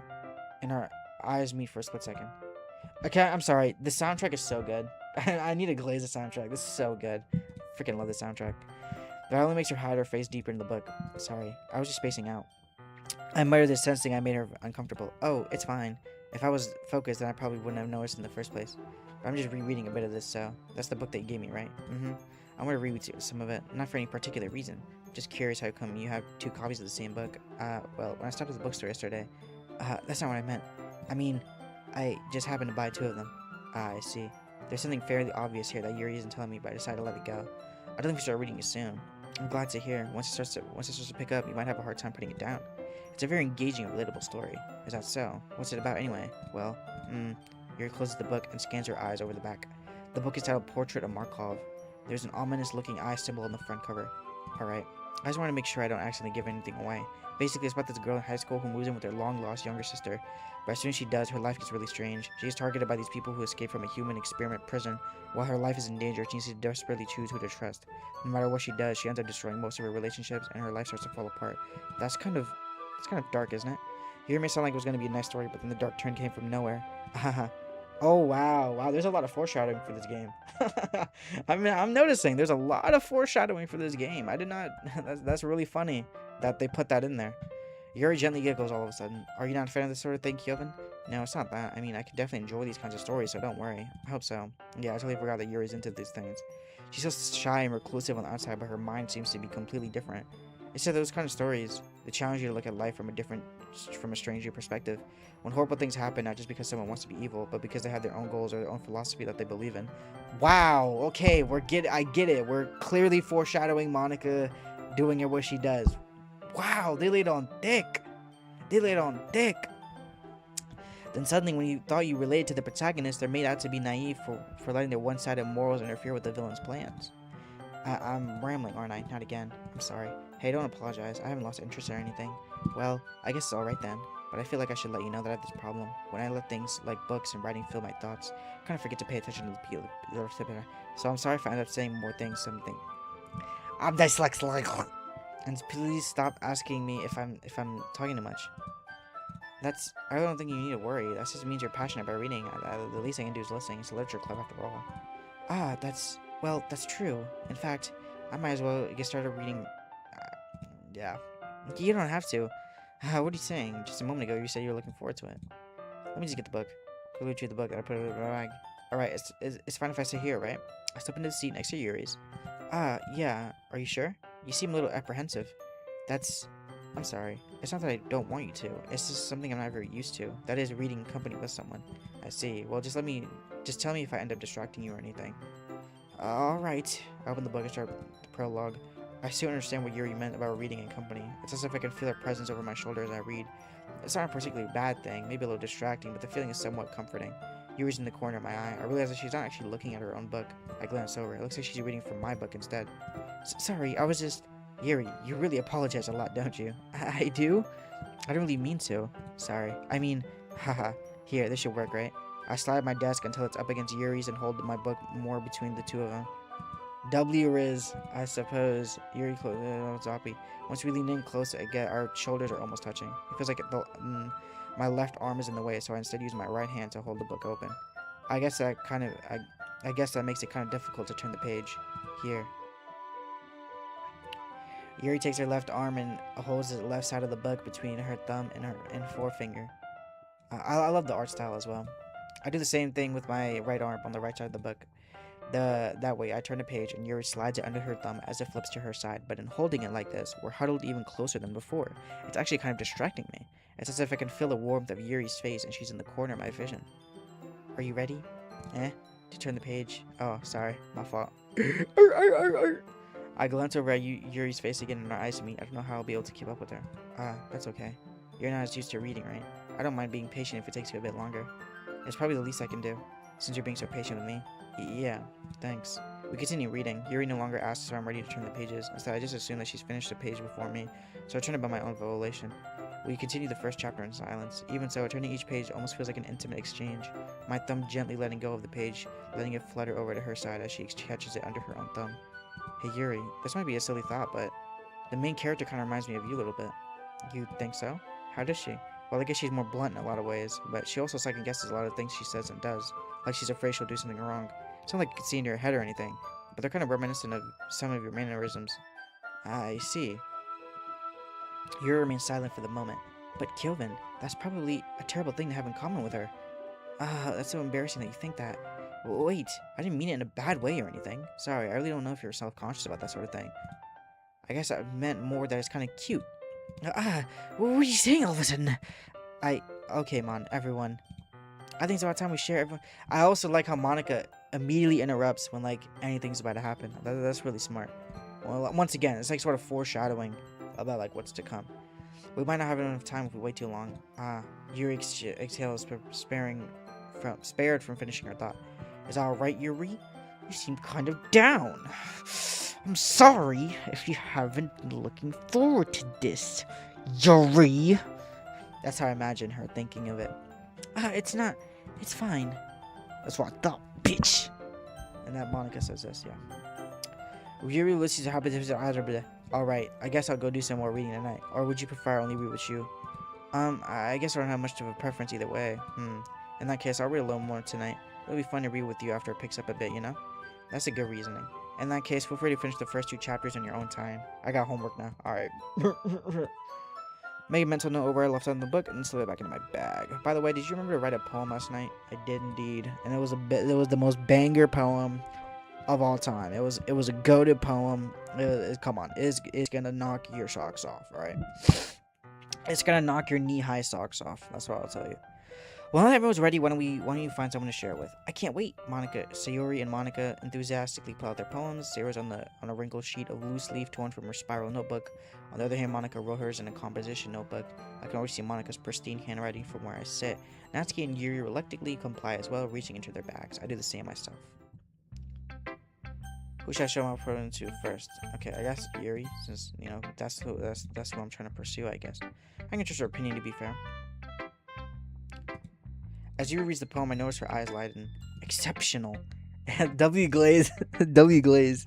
and our eyes meet for a split second. Okay, I'm sorry. The soundtrack is so good. I need to glaze the soundtrack. This is so good. Freaking love the soundtrack. That only makes her hide her face deeper in the book. Sorry, I was just spacing out. I muttered this, sensing I made her uncomfortable. Oh, it's fine. If I was focused, then I probably wouldn't have noticed in the first place. But I'm just rereading a bit of this, so that's the book that you gave me, right? I'm gonna read some of it, not for any particular reason. Just curious how come you have 2 copies of the same book. Well, when I stopped at the bookstore yesterday, that's not what I meant. I mean, I just happened to buy 2 of them. I see. There's something fairly obvious here that Yuri isn't telling me, but I decided to let it go. I don't think we start reading it soon. I'm glad to hear. Once it starts to pick up, you might have a hard time putting it down. It's a very engaging and relatable story. Is that so? What's it about anyway? Well, Yuri closes the book and scans her eyes over the back. The book is titled Portrait of Markov. There's an ominous-looking eye symbol on the front cover. Alright, I just want to make sure I don't accidentally give anything away. Basically, it's about this girl in high school who moves in with her long-lost younger sister. But as soon as she does, her life gets really strange. She is targeted by these people who escape from a human experiment prison. While her life is in danger, she needs to desperately choose who to trust. No matter what she does, she ends up destroying most of her relationships, and her life starts to fall apart. It's kind of dark, isn't it? You hear me sound like it was going to be a nice story, but then the dark turn came from nowhere. Haha. Oh, wow, there's a lot of foreshadowing for this game. I'm noticing there's a lot of foreshadowing for this game. I did not, that's really funny that they put that in there. Yuri gently giggles all of a sudden. Are you not a fan of this sort of thing, Kyovyn? No, it's not that. I mean, I can definitely enjoy these kinds of stories, so don't worry. I hope so. Yeah, I totally forgot that Yuri's into these things. She's so shy and reclusive on the outside, but her mind seems to be completely different. It's those kind of stories that challenge you to look at life from a stranger perspective. When horrible things happen, not just because someone wants to be evil, but because they have their own goals or their own philosophy that they believe in. Wow, okay, I get it. We're clearly foreshadowing Monica doing what she does. Wow, they laid on thick. Then suddenly, when you thought you related to the protagonist, they're made out to be naive for letting their one-sided morals interfere with the villain's plans. I'm rambling, aren't I? Not again. I'm sorry. Hey, don't apologize. I haven't lost interest or anything. Well, I guess it's alright then. But I feel like I should let you know that I have this problem. When I let things like books and writing fill my thoughts, I kind of forget to pay attention to the people. So I'm sorry if I end up saying more things, something. I'm dyslexic. And please stop asking me if I'm talking too much. I don't think you need to worry. That just means you're passionate about reading. The least I can do is listen. It's a literature club after all. That's true. In fact, I might as well get started reading. Yeah. You don't have to. What are you saying? Just a moment ago, you said you were looking forward to it. Let me just get the book. Go retrieve the book that I put it in my bag. Alright, it's fine if I sit here, right? I step into the seat next to Yuri's. Yeah. Are you sure? You seem a little apprehensive. I'm sorry. It's not that I don't want you to. It's just something I'm not very used to. That is, reading company with someone. I see. Well, just tell me if I end up distracting you or anything. Alright. I open the book and start the prologue. I still understand what Yuri meant about reading in company. It's as if I can feel her presence over my shoulder as I read. It's not a particularly bad thing, maybe a little distracting, but the feeling is somewhat comforting. Yuri's in the corner of my eye. I realize that she's not actually looking at her own book. I glance over. It looks like she's reading from my book instead. Sorry, I was just... Yuri, you really apologize a lot, don't you? I do? I don't really mean to. Sorry. I mean, haha. Here, this should work, right? I slide my desk until it's up against Yuri's and hold my book more between the two of them. W Riz, I suppose. Yuri Zoppy. Once we lean in close, our shoulders are almost touching. It feels like my left arm is in the way, so I instead use my right hand to hold the book open. I guess that makes it kind of difficult to turn the page. Here. Yuri takes her left arm and holds the left side of the book between her thumb and forefinger. I love the art style as well. I do the same thing with my right arm on the right side of the book. That way, I turn the page and Yuri slides it under her thumb as it flips to her side. But in holding it like this, we're huddled even closer than before. It's actually kind of distracting me. It's as if I can feel the warmth of Yuri's face and she's in the corner of my vision. Are you ready? To turn the page. Oh, sorry. My fault. I glance over at Yuri's face again and our eyes meet. I don't know how I'll be able to keep up with her. That's okay. You're not as used to reading, right? I don't mind being patient if it takes you a bit longer. It's probably the least I can do, since you're being so patient with me. Yeah, thanks. We continue reading. Yuri no longer asks if I'm ready to turn the pages. Instead, I just assume that she's finished the page before me, so I turn it by my own volition. We continue the first chapter in silence. Even so, turning each page almost feels like an intimate exchange. My thumb gently letting go of the page, letting it flutter over to her side as she catches it under her own thumb. Hey Yuri, this might be a silly thought, but the main character kind of reminds me of you a little bit. You think so? How does she? Well, I guess she's more blunt in a lot of ways, but she also second guesses a lot of things she says and does. Like she's afraid she'll do something wrong. It's not like you can see into her head or anything, but they're kind of reminiscent of some of your mannerisms. I see. Yuri remains silent for the moment. But Kyovyn, that's probably a terrible thing to have in common with her. That's so embarrassing that you think that. Wait, I didn't mean it in a bad way or anything. Sorry, I really don't know if you're self-conscious about that sort of thing. I guess I meant more that it's kind of cute. What are you saying all of a sudden? Okay, man, everyone. I think it's about time we share everyone. I also like how Monica immediately interrupts when, like, anything's about to happen. That's really smart. Well, once again, it's like sort of foreshadowing about, like, what's to come. We might not have enough time if we wait too long. Yuri exhales, spared from finishing her thought. Is that alright, Yuri? You seem kind of down. I'm sorry if you haven't been looking forward to this, Yuri. That's how I imagine her thinking of it. It's not. It's fine. That's what I thought, bitch. And that Monica says this, yeah. Yuri listens to habit. Alright, I guess I'll go do some more reading tonight. Or would you prefer I only read with you? I guess I don't have much of a preference either way. In that case, I'll read a little more tonight. It'll be fun to read with you after it picks up a bit, you know? That's a good reasoning. In that case, feel free to finish the first 2 chapters on your own time. I got homework now. Alright. Make a mental note of where I left out in the book and slip it back into my bag. By the way, did you remember to write a poem last night? I did indeed. And it was the most banger poem of all time. It was a goated poem. Come on. It's gonna knock your socks off, alright? It's gonna knock your knee-high socks off. That's what I'll tell you. Well, now that everyone's ready, why don't you find someone to share it with? I can't wait. Sayori and Monica enthusiastically pull out their poems. Sayori's on a wrinkled sheet of loose leaf torn from her spiral notebook. On the other hand, Monica wrote hers in a composition notebook. I can already see Monica's pristine handwriting from where I sit. Natsuki and Yuri reluctantly comply as well, reaching into their bags. I do the same myself. Who should I show my program to first? Okay, I guess Yuri, since that's who I'm trying to pursue. I guess I can trust her opinion, to be fair. As Yuri reads the poem, I notice her eyes lighten. Exceptional. W glaze. W glaze.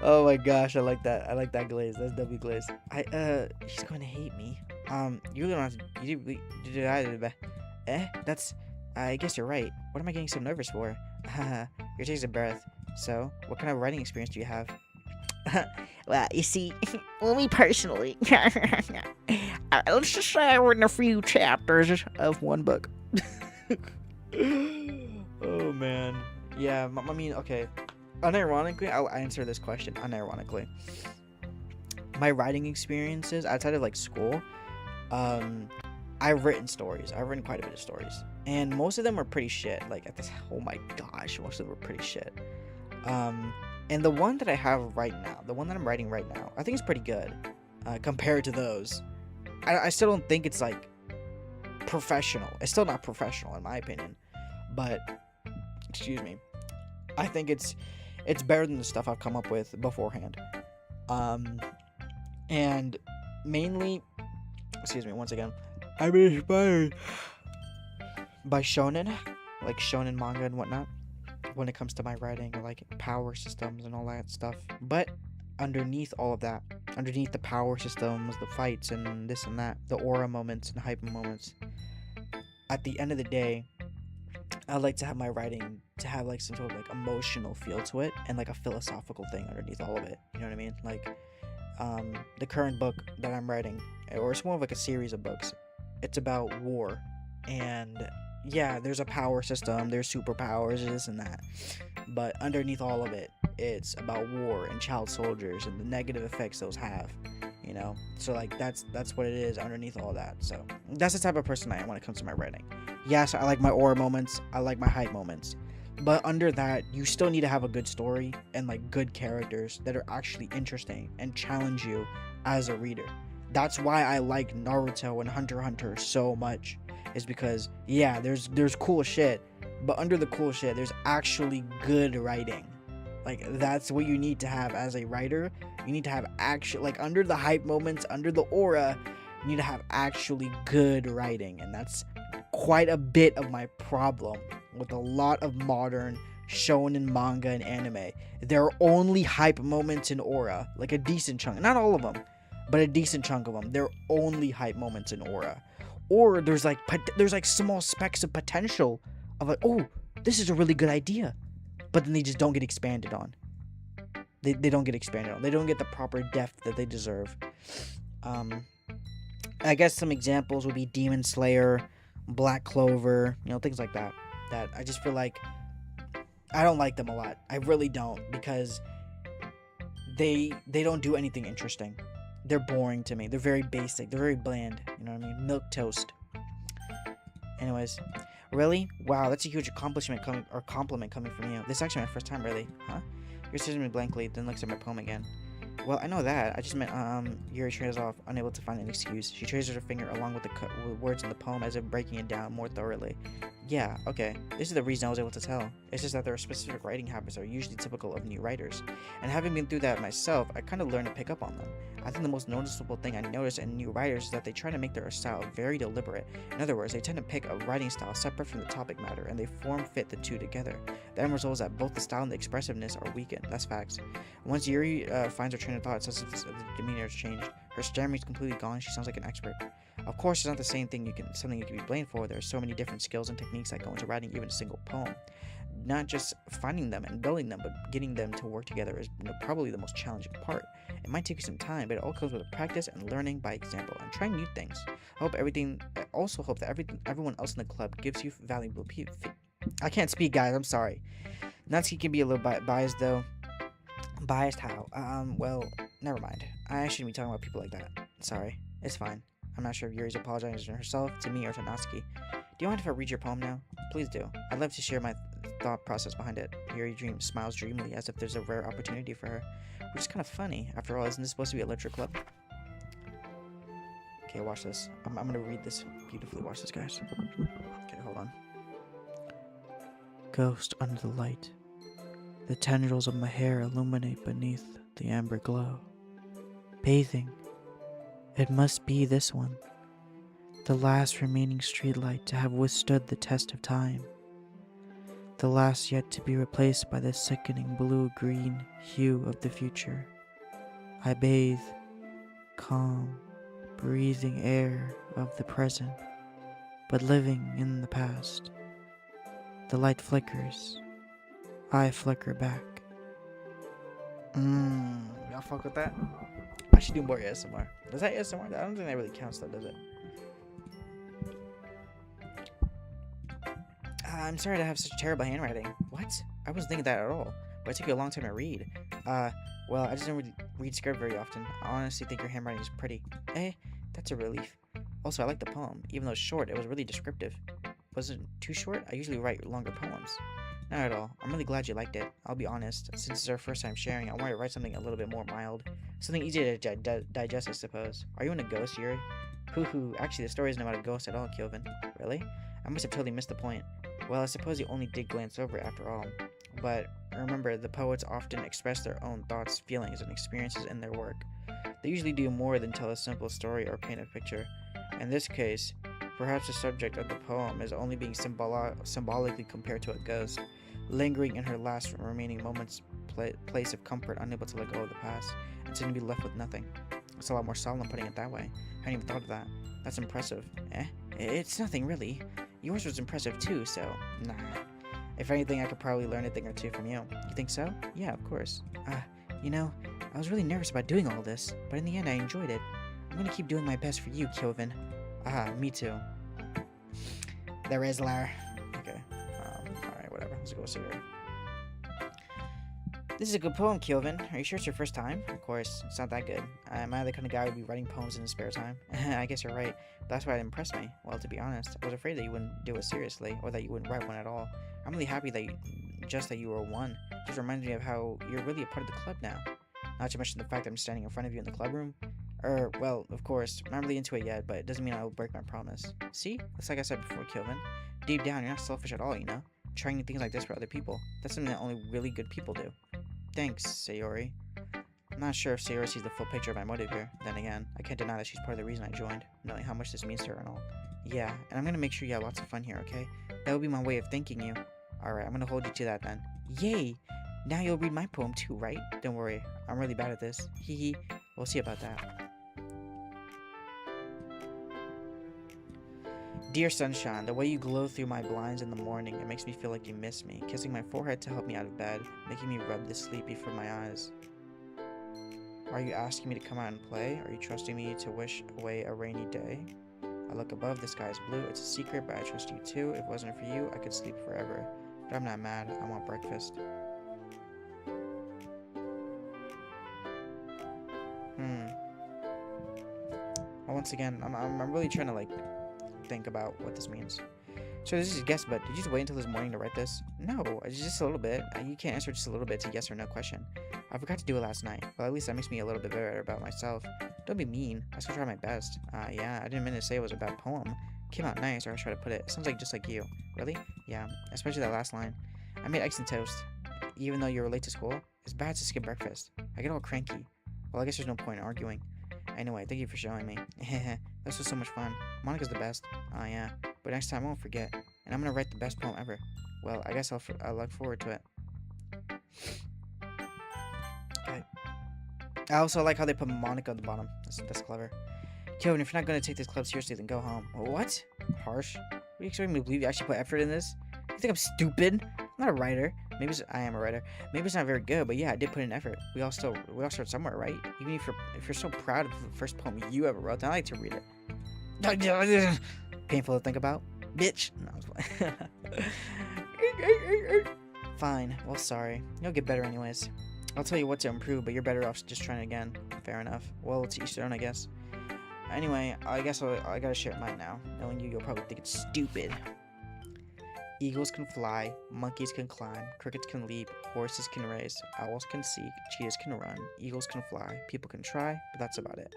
Oh my gosh, I like that. I like that glaze. That's W glaze. He's going to hate me. You really don't have to. You do that. That's. I guess you're right. What am I getting so nervous for? You're taking a breath. So, what kind of writing experience do you have? Well, you see, well, me personally, let's just say I've written a few chapters of one book. Oh man, yeah. I mean, okay. Unironically, I'll answer this question. Unironically, my writing experiences outside of like school, I've written stories. I've written quite a bit of stories, and most of them were pretty shit. Like at this, oh my gosh, most of them were pretty shit. And the one that I have right now, the one that I'm writing right now, I think is pretty good compared to those. I still don't think it's like professional. It's still not professional in my opinion, but excuse me, I think it's better than the stuff I've come up with beforehand. And mainly, excuse me once again, I've been inspired by shonen like shonen manga and whatnot, when it comes to my writing, or like power systems and all that stuff. But underneath all of that, underneath the power systems, the fights, and this and that, the aura moments and hype moments, at the end of the day, I like to have my writing to have like some sort of like emotional feel to it and like a philosophical thing underneath all of it. You know what I mean? Like the current book that I'm writing, or it's more of like a series of books. It's about war, and yeah, there's a power system, there's superpowers, this and that. But underneath all of it, it's about war and child soldiers and the negative effects those have. You know, so like that's what it is underneath all that. So that's the type of person I am when it comes to my writing. Yes, I like my aura moments, I like my hype moments, but under that, you still need to have a good story and like good characters that are actually interesting and challenge you as a reader. That's why I like Naruto and Hunter x Hunter so much, is because yeah, there's cool shit, but under the cool shit, there's actually good writing. Like that's what you need to have as a writer. You need to have actual, like, under the hype moments, under the aura, you need to have actually good writing, and that's quite a bit of my problem with a lot of modern shonen manga and anime. There are only hype moments in aura, like a decent chunk, not all of them, but a decent chunk of them. They're only hype moments in aura, or there's like small specks of potential of like, oh, this is a really good idea, but then they just don't get expanded on. They don't get expanded on. They don't get the proper depth that they deserve. I guess some examples would be Demon Slayer, Black Clover, things like that. That I just feel like I don't like them a lot. I really don't, because they don't do anything interesting. They're boring to me. They're very basic. They're very bland. You know what I mean? Milk toast. Anyways, really? Wow, that's a huge compliment coming from you. This is actually my first time, really. Huh? Your scissors me blankly, then looks at my poem again. Well, I know that. I just meant, Yuri trails off, unable to find an excuse. She traces her finger along with the words in the poem as if breaking it down more thoroughly. Yeah, okay. This is the reason I was able to tell. It's just that there are specific writing habits that are usually typical of new writers. And having been through that myself, I kind of learned to pick up on them. I think the most noticeable thing I notice in new writers is that they try to make their style very deliberate. In other words, they tend to pick a writing style separate from the topic matter, and they fit the two together. The end result is that both the style and the expressiveness are weakened. That's facts. Once Yuri finds her train of thought, it's as if the demeanor has changed. Her stammer is completely gone. She sounds like an expert. Of course, it's not the same thing. Something you can be blamed for. There are so many different skills and techniques that go into writing even a single poem. Not just finding them and building them, but getting them to work together is probably the most challenging part. It might take you some time, but it all comes with practice and learning by example and trying new things. I also hope that everyone else in the club gives you valuable I can't speak, guys. I'm sorry. Natsuki can be a little biased, though. Biased how? Well, never mind. I shouldn't be talking about people like that. Sorry. It's fine. I'm not sure if Yuri's apologizing to herself, to me, or to Natsuki. Do you mind if I read your poem now? Please do. I'd love to share my thought process behind it. Yuri smiles dreamily as if there's a rare opportunity for her, which is kind of funny. After all, isn't this supposed to be a literature club? Okay, watch this. I'm gonna read this beautifully. Watch this, guys. Okay, hold on. Ghost under the light. The tendrils of my hair illuminate beneath the amber glow. Bathing. It must be this one. The last remaining streetlight to have withstood the test of time. The last yet to be replaced by the sickening blue-green hue of the future. I bathe, calm, breathing air of the present, but living in the past. The light flickers. I flicker back. Y'all fuck with that? I should do more ASMR. Does that ASMR? I don't think that really counts though, does it? I'm sorry to have such terrible handwriting. What? I wasn't thinking that at all. But it took you a long time to read. Well, I just don't really read script very often. I honestly think your handwriting is pretty. Eh, that's a relief. Also, I like the poem. Even though it's short, it was really descriptive. Wasn't too short? I usually write longer poems. Not at all. I'm really glad you liked it. I'll be honest, since it's our first time sharing, I wanted to write something a little bit more mild. Something easier to digest, I suppose. Are you in a ghost, Yuri? Hoo-hoo. Actually, the story isn't about a ghost at all, Kyovyn. Really? I must have totally missed the point. Well, I suppose you only did glance over it after all. But remember, the poets often express their own thoughts, feelings, and experiences in their work. They usually do more than tell a simple story or paint a picture. In this case, Perhaps the subject of the poem is only being symbolically compared to a ghost, lingering in her last remaining moments place of comfort, unable to let go of the past, and soon to be left with nothing. It's a lot more solemn putting it that way. I hadn't even thought of that. That's impressive. It's nothing really. Yours was impressive too, so nah. If anything, I could probably learn a thing or two from you. You think so? Yeah, of course. You know, I was really nervous about doing all this, but in the end I enjoyed it. I'm gonna keep doing my best for you, Kyovyn. Me too. The Rizzler. Okay. Alright, whatever. Let's go see her. This is a good poem, Kyovyn. Are you sure it's your first time? Of course, it's not that good. Am I the kind of guy who would be writing poems in his spare time? I guess you're right. But that's why it impressed me. Well, to be honest, I was afraid that you wouldn't do it seriously, or that you wouldn't write one at all. I'm really happy that you were one. It just reminds me of how you're really a part of the club now. Not to mention the fact that I'm standing in front of you in the club room. Well, of course, I'm not really into it yet, but it doesn't mean I will break my promise. See? That's like I said before, Kyovyn. Deep down, you're not selfish at all, you know? Trying things like this for other people. That's something that only really good people do. Thanks, Sayori. I'm not sure if Sayori sees the full picture of my motive here. Then again, I can't deny that she's part of the reason I joined, knowing how much this means to her and all. Yeah, and I'm gonna make sure you have lots of fun here, okay? That would be my way of thanking you. Alright, I'm gonna hold you to that then. Yay! Now you'll read my poem too, right? Don't worry, I'm really bad at this. Hee hee. We'll see about that. Dear sunshine, the way you glow through my blinds in the morning, it makes me feel like you miss me, kissing my forehead to help me out of bed, making me rub the sleepy from my eyes. Are you asking me to come out and play? Are you trusting me to wish away a rainy day? I look above, the sky is blue, it's a secret, but I trust you too. If it wasn't for you, I could sleep forever. But I'm not mad, I want breakfast. Well, once again, I'm really trying to, like, think about what this means. So this is a guess, but did you just wait until this morning to write this? No, it's just a little bit. You can't answer just a little bit. It's a yes or no question. I forgot to do it last night. Well, at least that makes me a little bit better about myself. Don't be mean. I still try my best. Yeah, I didn't mean to say it was a bad poem. It came out nice, or I try to put it. It sounds like just like you. Really? Yeah, especially that last line. I made eggs and toast, even though you were late to school. It's bad to skip breakfast. I get all cranky. Well, I guess there's no point in arguing. Anyway, thank you for showing me. This was so much fun. Monica's the best. Yeah. But next time I won't forget. And I'm gonna write the best poem ever. Well, I guess I'll look forward to it. Okay. I also like how they put Monica at the bottom. That's clever. Kyovyn, if you're not gonna take this club seriously, then go home. What? Harsh? What do you expect me to believe you actually put effort in this? You think I'm stupid? I'm not a writer. Maybe I am a writer. Maybe it's not very good, but yeah, I did put in effort. We all start somewhere, right? Even if you're so proud of the first poem you ever wrote, then I like to read it. Painful to think about, bitch. No, I was playing. Fine. Well, sorry. You'll get better anyways. I'll tell you what to improve, but you're better off just trying again. Fair enough. Well, it's each their own, I guess. Anyway, I guess I gotta share mine now. Knowing you'll probably think it's stupid. Eagles can fly, monkeys can climb, crickets can leap, horses can race, owls can seek, cheetahs can run, eagles can fly, people can try, but that's about it.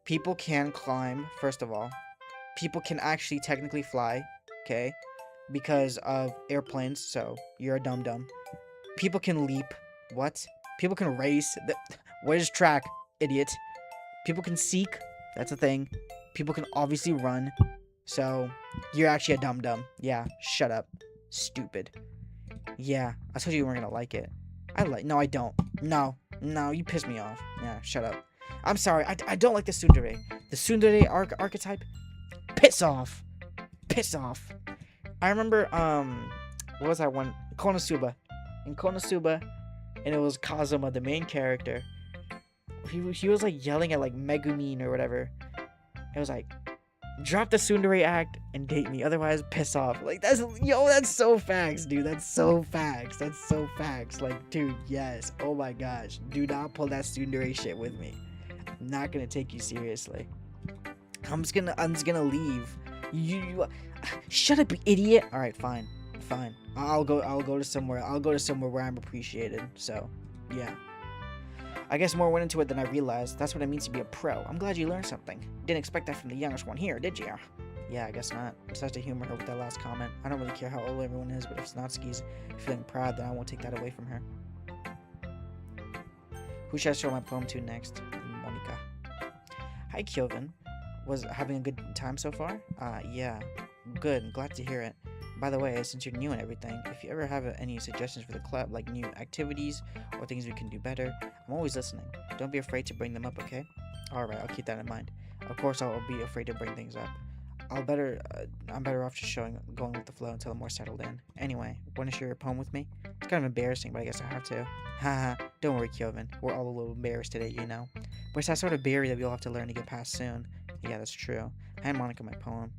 People can climb, first of all. People can actually technically fly, okay? Because of airplanes, so you're a dum-dum. People can leap. What? People can race. What is track, idiot? People can seek. That's a thing. People can obviously run. So, you're actually a dum-dum. Yeah, shut up. Stupid. Yeah, I told you you weren't gonna like it. No, I don't. No, you pissed me off. Yeah, shut up. I'm sorry, I don't like the tsundere. The tsundere archetype? Piss off. Piss off. I remember, what was that one? Konosuba. In Konosuba, and it was Kazuma, the main character. He was, like, yelling at, like, Megumin or whatever. It was like, drop the tsundere act and date me, otherwise piss off. Like, that's so facts, dude. That's so facts. Like, dude, yes. Oh my gosh. Do not pull that tsundere shit with me. I'm not gonna take you seriously. I'm just gonna leave. You shut up, you idiot. Alright, fine. I'll go to somewhere where I'm appreciated. So, yeah. I guess more went into it than I realized. That's what it means to be a pro. I'm glad you learned something. Didn't expect that from the youngest one here, did you? Yeah, I guess not. Besides to humor her with that last comment. I don't really care how old everyone is, but if Snotski's feeling proud, then I won't take that away from her. Who should I show my poem to next? Monica. Hi, Kyovyn. Was having a good time so far? Yeah. Good. Glad to hear it. By the way, since you're new and everything, if you ever have any suggestions for the club, like new activities or things we can do better, I'm always listening. Don't be afraid to bring them up, okay? Alright, I'll keep that in mind. Of course, I'll be afraid to bring things up. I'm better off just going with the flow until I'm more settled in. Anyway, want to share your poem with me? It's kind of embarrassing, but I guess I have to. Haha, don't worry, Kyovyn. We're all a little embarrassed today, you know. But it's that sort of barrier that we all have to learn to get past soon. Yeah, that's true. Hand Monica my poem.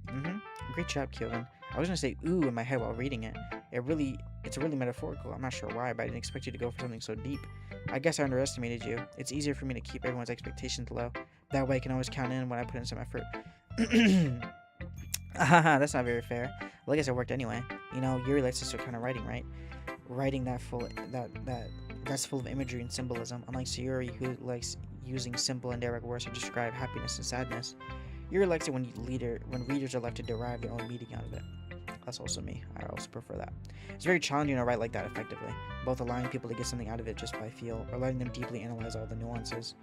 Great job, Kyovyn. I was gonna say ooh in my head while reading it. It's really metaphorical. I'm not sure why, but I didn't expect you to go for something so deep. I guess I underestimated you. It's easier for me to keep everyone's expectations low. That way I can always count in when I put in some effort. That's not very fair. Well, I guess it worked anyway. You know, Yuri likes this kind of writing, right? Writing that's full of imagery and symbolism. Unlike Sayuri, who likes using simple and direct words to describe happiness and sadness. Yuri likes it when readers are left to derive their own meaning out of it. That's also me. I also prefer that. It's very challenging to write like that effectively, both allowing people to get something out of it just by feel, or letting them deeply analyze all the nuances.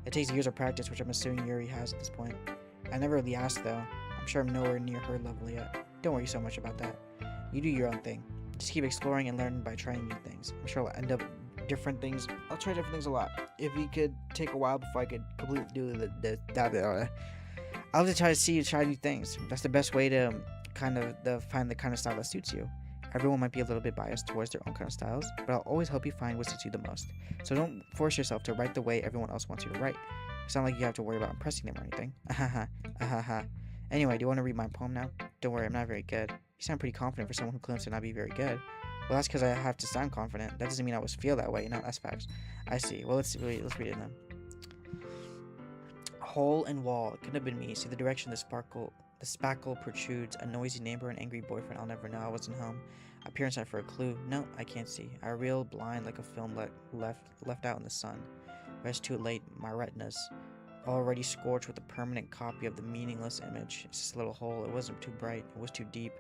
It takes years of practice, which I'm assuming Yuri has at this point. I never really asked though. I'm sure I'm nowhere near her level yet. Don't worry so much about that. You do your own thing. Just keep exploring and learning by trying new things. I'm sure I'll end up different things. I'll try different things a lot. If we could take a while before I could completely do I'll have to try to see you try new things. That's the best way to find the kind of style that suits you. Everyone might be a little bit biased towards their own kind of styles, but I'll always help you find what suits you the most. So don't force yourself to write the way everyone else wants you to write. It's not like you have to worry about impressing them or anything. Anyway, do you want to read my poem now? Don't worry, I'm not very good. You sound pretty confident for someone who claims to not be very good. Well, that's because I have to sound confident. That doesn't mean I always feel that way, you know? That's facts. I see. Well, let's read it then. Hole and wall. It couldn't have been me. See the direction the spackle protrudes. A noisy neighbor, an angry boyfriend. I'll never know. I wasn't home. Appearance out for a clue. No, I can't see. I reel blind like a film left out in the sun. But it's too late. My retinas already scorched with a permanent copy of the meaningless image. It's just a little hole. It wasn't too bright. It was too deep.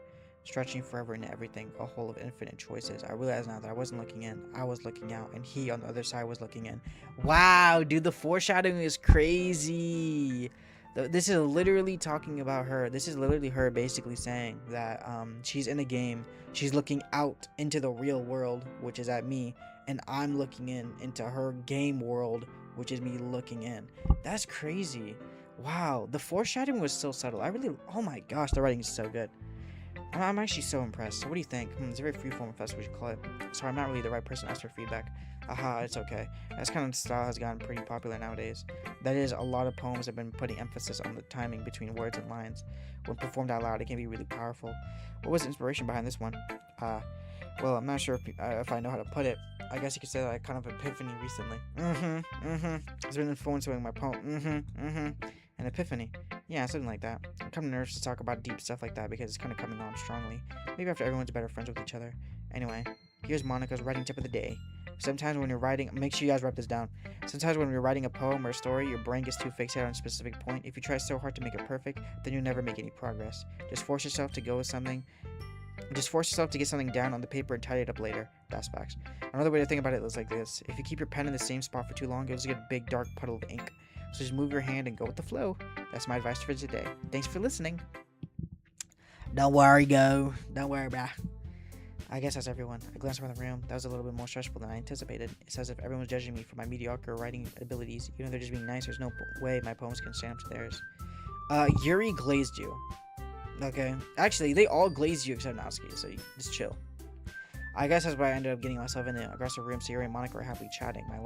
Stretching forever into everything, a hole of infinite choices. I realize now that I wasn't looking in, I was looking out, and he on the other side was looking in. Wow, dude, the foreshadowing is crazy. This is literally talking about her. This is literally her basically saying that she's in a game, she's looking out into the real world, which is at me, and I'm looking into her game world, which is me looking in. That's crazy. Wow, the foreshadowing was so subtle. Oh my gosh, the writing is so good. I'm actually so impressed. So what do you think? It's a very freeform fest, we should call it. Sorry, I'm not really the right person to ask for feedback. It's okay. This kind of style has gotten pretty popular nowadays. That is, a lot of poems have been putting emphasis on the timing between words and lines. When performed out loud, it can be really powerful. What was the inspiration behind this one? Well, I'm not sure if I know how to put it. I guess you could say that I kind of epiphany recently. It's been influencing my poem. An epiphany. Yeah, something like that. I'm kind of nervous to talk about deep stuff like that because it's kind of coming on strongly. Maybe after everyone's better friends with each other. Anyway, here's Monica's writing tip of the day. Sometimes when you're writing, make sure you guys write this down. Sometimes when you're writing a poem or a story, your brain gets too fixated on a specific point. If you try so hard to make it perfect, then you'll never make any progress. Just force yourself to get something down on the paper and tidy it up later. That's facts. Another way to think about it is like this. If you keep your pen in the same spot for too long, you'll just get a big dark puddle of ink. So just move your hand and go with the flow. That's my advice for today. Thanks for listening. Don't worry, bro. I guess that's everyone. I glanced around the room. That was a little bit more stressful than I anticipated. It's as if everyone's judging me for my mediocre writing abilities. Even though they're just being nice, there's no way my poems can stand up to theirs. Yuri glazed you. Okay. Actually, they all glazed you except Natsuki, so just chill. I guess that's why I ended up getting myself in the aggressive room. So Yuri and Monica were happily chatting. My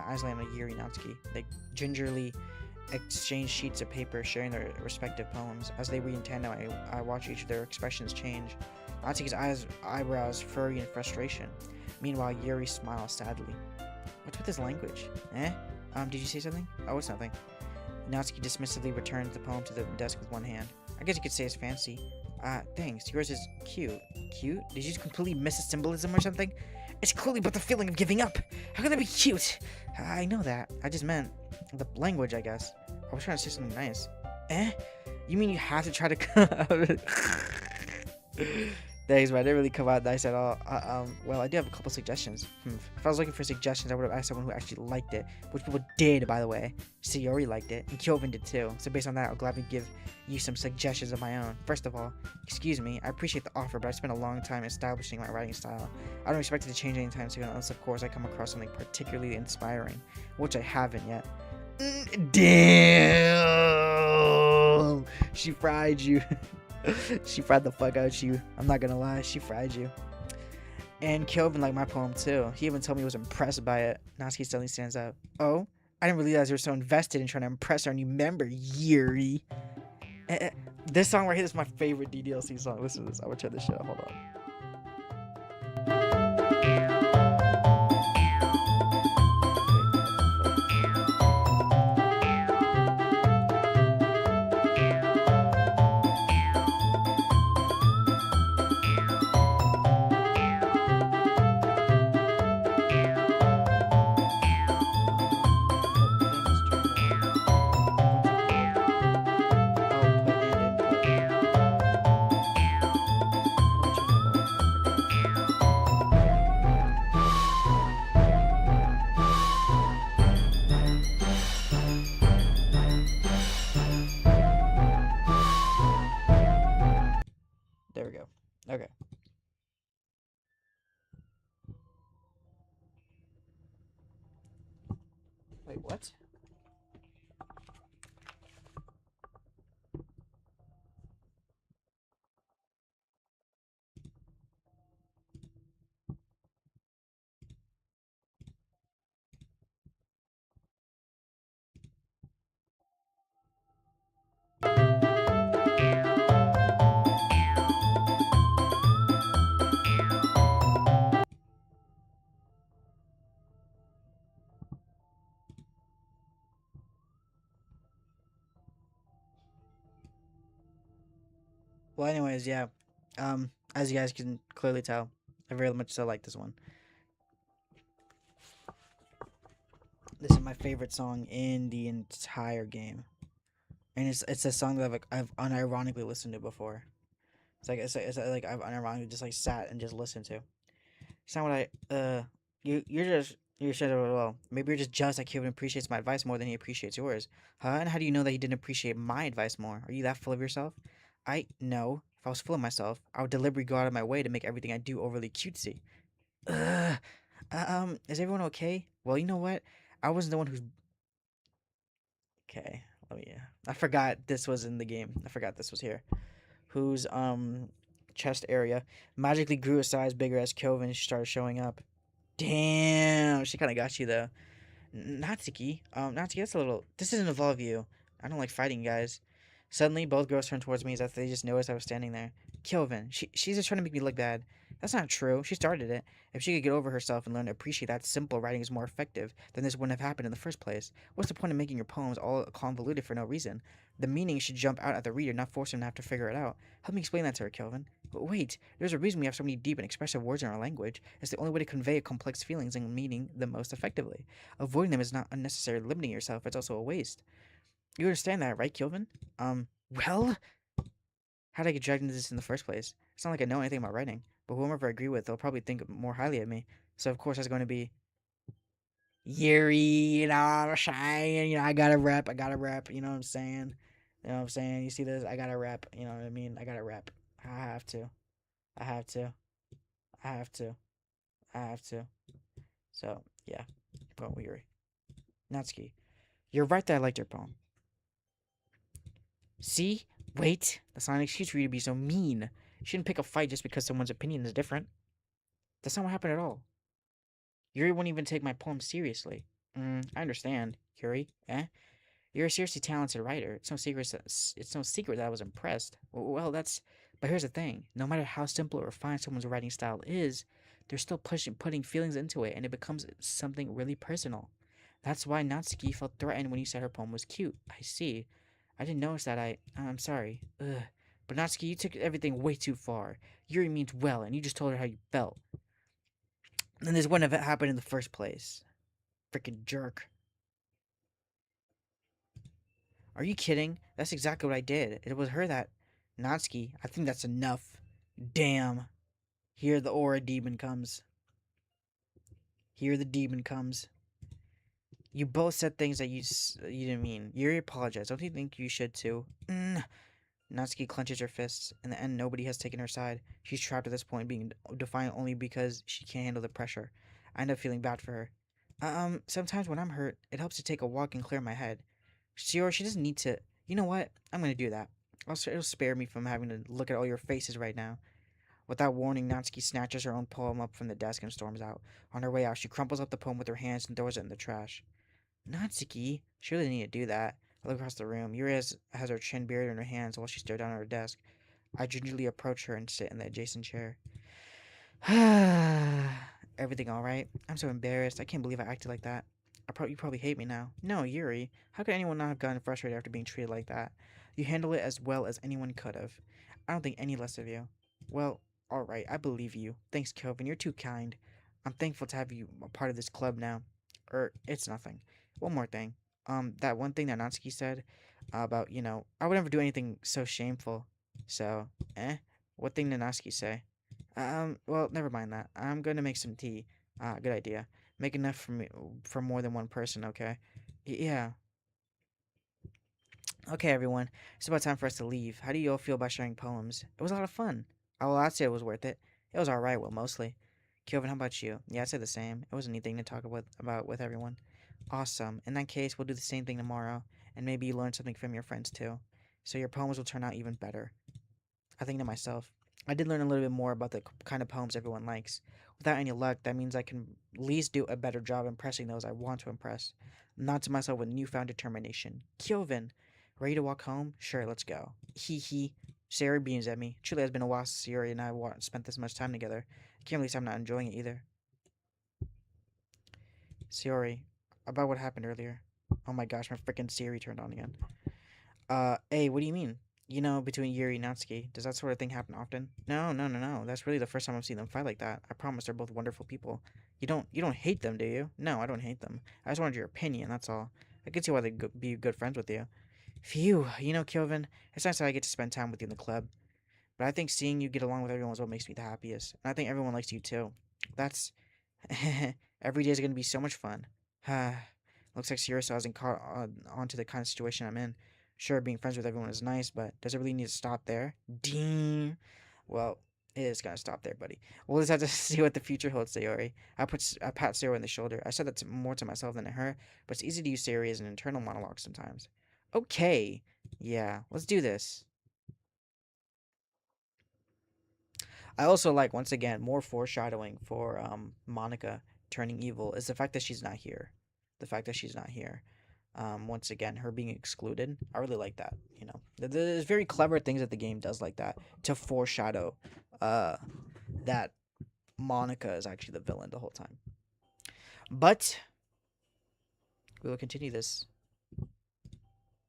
eyes land on Yuri and Natsuki. They gingerly exchange sheets of paper, sharing their respective poems. As they read in tandem, I watch each of their expressions change. Natsuki's eyebrows furry in frustration. Meanwhile, Yuri smiles sadly. What's with this language? Did you say something? Oh, it's nothing. Natsuki dismissively returns the poem to the desk with one hand. I guess you could say it's fancy. Thanks. Yours is cute. Cute? Did you just completely miss the symbolism or something? It's clearly but the feeling of giving up. How can that be cute? I know that. I just meant the language, I guess. I was trying to say something nice. You mean you have to try to... Thanks, but I didn't really come out nice at all. Well, I do have a couple suggestions. If I was looking for suggestions, I would have asked someone who actually liked it, which people did, by the way. Sayori liked it, and Kyovyn did too. So based on that, I'll gladly give you some suggestions of my own. First of all, excuse me, I appreciate the offer, but I spent a long time establishing my writing style. I don't expect it to change anytime soon, unless of course I come across something particularly inspiring, which I haven't yet. Damn! She fried you. She fried the fuck out you. I'm not gonna lie, she fried you. And Kyovyn liked my poem too. He even told me he was impressed by it. Natsuki suddenly stands up. Oh? I didn't realize you were so invested in trying to impress our new member, Yuri. This song right here is my favorite DDLC song. Listen to this. I'm gonna turn this shit up. Hold on. There we go. Okay. Wait, what? Well, anyways, yeah. As you guys can clearly tell, I very much so like this one. This is my favorite song in the entire game, and it's a song that I've unironically listened to before. It's like I've unironically just like sat and just listened to. It's not what you're sure well. Maybe you're just jealous that Kevin appreciates my advice more than he appreciates yours, huh? And how do you know that he didn't appreciate my advice more? Are you that full of yourself? I know. If I was full of myself, I would deliberately go out of my way to make everything I do overly cutesy. Ugh. Is everyone okay? Well, you know what? I wasn't the one who's okay. Let me. I forgot this was in the game. I forgot this was here. Whose chest area magically grew a size bigger as Kyovyn started showing up. Damn, she kind of got you though. Natsuki, Natsuki, that's a little. This doesn't involve you. I don't like fighting, guys. Suddenly, both girls turned towards me as if they just noticed I was standing there. Kyovyn, she's just trying to make me look bad. That's not true. She started it. If she could get over herself and learn to appreciate that simple writing is more effective, then this wouldn't have happened in the first place. What's the point of making your poems all convoluted for no reason? The meaning should jump out at the reader, not force him to have to figure it out. Help me explain that to her, Kyovyn. But wait, there's a reason we have so many deep and expressive words in our language. It's the only way to convey complex feelings and meaning the most effectively. Avoiding them is not unnecessarily limiting yourself, it's also a waste. You understand that, right, Kyovyn? Well? How did I get dragged into this in the first place? It's not like I know anything about writing, but whomever I agree with, they'll probably think more highly of me. So, of course, I was going to be Yuri, I'm saying, I gotta rep, you know what I'm saying? You know what I'm saying? You see this? I gotta rep, you know what I mean? I gotta rep. I have to. I have to. I have to. I have to. So, yeah. Poem Yuri. Natsuki. You're right that I liked your poem. See? Wait. That's not an excuse for you to be so mean. You shouldn't pick a fight just because someone's opinion is different. That's not what happened at all. Yuri won't even take my poem seriously. I understand, Yuri. Eh? You're a seriously talented writer. It's no secret that I was impressed. Well, that's. But here's the thing: no matter how simple or refined someone's writing style is, they're still putting feelings into it, and it becomes something really personal. That's why Natsuki felt threatened when you said her poem was cute. I see. I didn't notice that. I'm sorry. Ugh. But Natsuki, you took everything way too far. Yuri means well, and you just told her how you felt. And this wouldn't have happened in the first place. Freaking jerk. Are you kidding? That's exactly what I did. It was her that. Natsuki, I think that's enough. Damn. Here the aura demon comes. Here the demon comes. You both said things that you didn't mean. Yuri apologized. Don't you think you should too? Natsuki clenches her fists. In the end, nobody has taken her side. She's trapped at this point, being defiant only because she can't handle the pressure. I end up feeling bad for her. Sometimes when I'm hurt, it helps to take a walk and clear my head. Sure, she doesn't need to. You know what? I'm gonna do that. It'll spare me from having to look at all your faces right now. Without warning, Natsuki snatches her own poem up from the desk and storms out. On her way out, she crumples up the poem with her hands and throws it in the trash. Natsuki, she really need to do that. I look across the room. Yuri has her chin buried in her hands while she stares down at her desk. I gingerly approach her and sit in the adjacent chair. Everything all right? I'm so embarrassed. I can't believe I acted like that. You probably hate me now. No, Yuri. How could anyone not have gotten frustrated after being treated like that? You handled it as well as anyone could have. I don't think any less of you. Well, all right. I believe you. Thanks, Kyovyn. You're too kind. I'm thankful to have you a part of this club now. It's nothing. One more thing. That one thing that Natsuki said about, I would never do anything so shameful. So, what thing did Natsuki say? Well, never mind that. I'm going to make some tea. Good idea. Make enough for more than one person, okay? Yeah. Okay, everyone. It's about time for us to leave. How do you all feel about sharing poems? It was a lot of fun. Oh, well, I'd say it was worth it. It was alright, well, mostly. Kyovyn, how about you? Yeah, I'd say the same. It wasn't anything to talk about with everyone. Awesome. In that case, we'll do the same thing tomorrow, and maybe you learn something from your friends too. So your poems will turn out even better. I think to myself, I did learn a little bit more about the kind of poems everyone likes. Without any luck, that means I can at least do a better job impressing those I want to impress. Not to myself with newfound determination. Kyovyn, ready to walk home? Sure, let's go. Hee hee. Sayori beams at me. Truly has been a while since Sayori and I spent this much time together. I can't believe I'm not enjoying it either. Sayori, about what happened earlier. Oh my gosh, my freaking Siri turned on again. Hey, what do you mean? Between Yuri and Natsuki, does that sort of thing happen often? No, no, no, no. That's really the first time I've seen them fight like that. I promise they're both wonderful people. You don't hate them, do you? No, I don't hate them. I just wanted your opinion, that's all. I can see why they'd be good friends with you. Phew, Kyovyn, it's nice that I get to spend time with you in the club. But I think seeing you get along with everyone is what makes me the happiest. And I think everyone likes you too. That's every day is going to be so much fun. Looks like Sirius hasn't caught on to the kind of situation I'm in. Sure, being friends with everyone is nice, but does it really need to stop there? Dean. Well, it is gonna stop there, buddy. We'll just have to see what the future holds, Sayori. I pat Sayori on the shoulder. I said that more to myself than to her, but it's easy to use Sayori as an internal monologue sometimes. Okay, yeah, let's do this. I also like, once again, more foreshadowing for Monica turning evil is the fact that she's not here. The fact that she's not here. Once again, her being excluded. I really like that. There's very clever things that the game does like that to foreshadow uh, that Monica is actually the villain the whole time. But we will continue this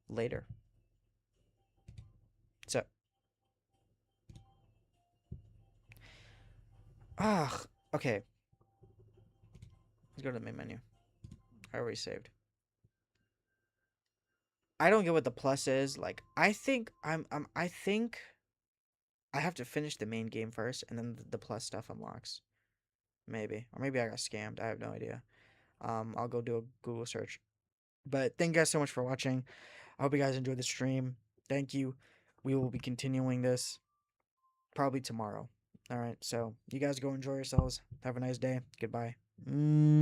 later. So, okay. Let's go to the main menu. I already saved. I don't get what the plus is. Like, I think I have to finish the main game first, and then the plus stuff unlocks. Maybe, or maybe I got scammed. I have no idea. I'll go do a Google search. But thank you guys so much for watching. I hope you guys enjoyed the stream. Thank you. We will be continuing this probably tomorrow. All right. So you guys go enjoy yourselves. Have a nice day. Goodbye.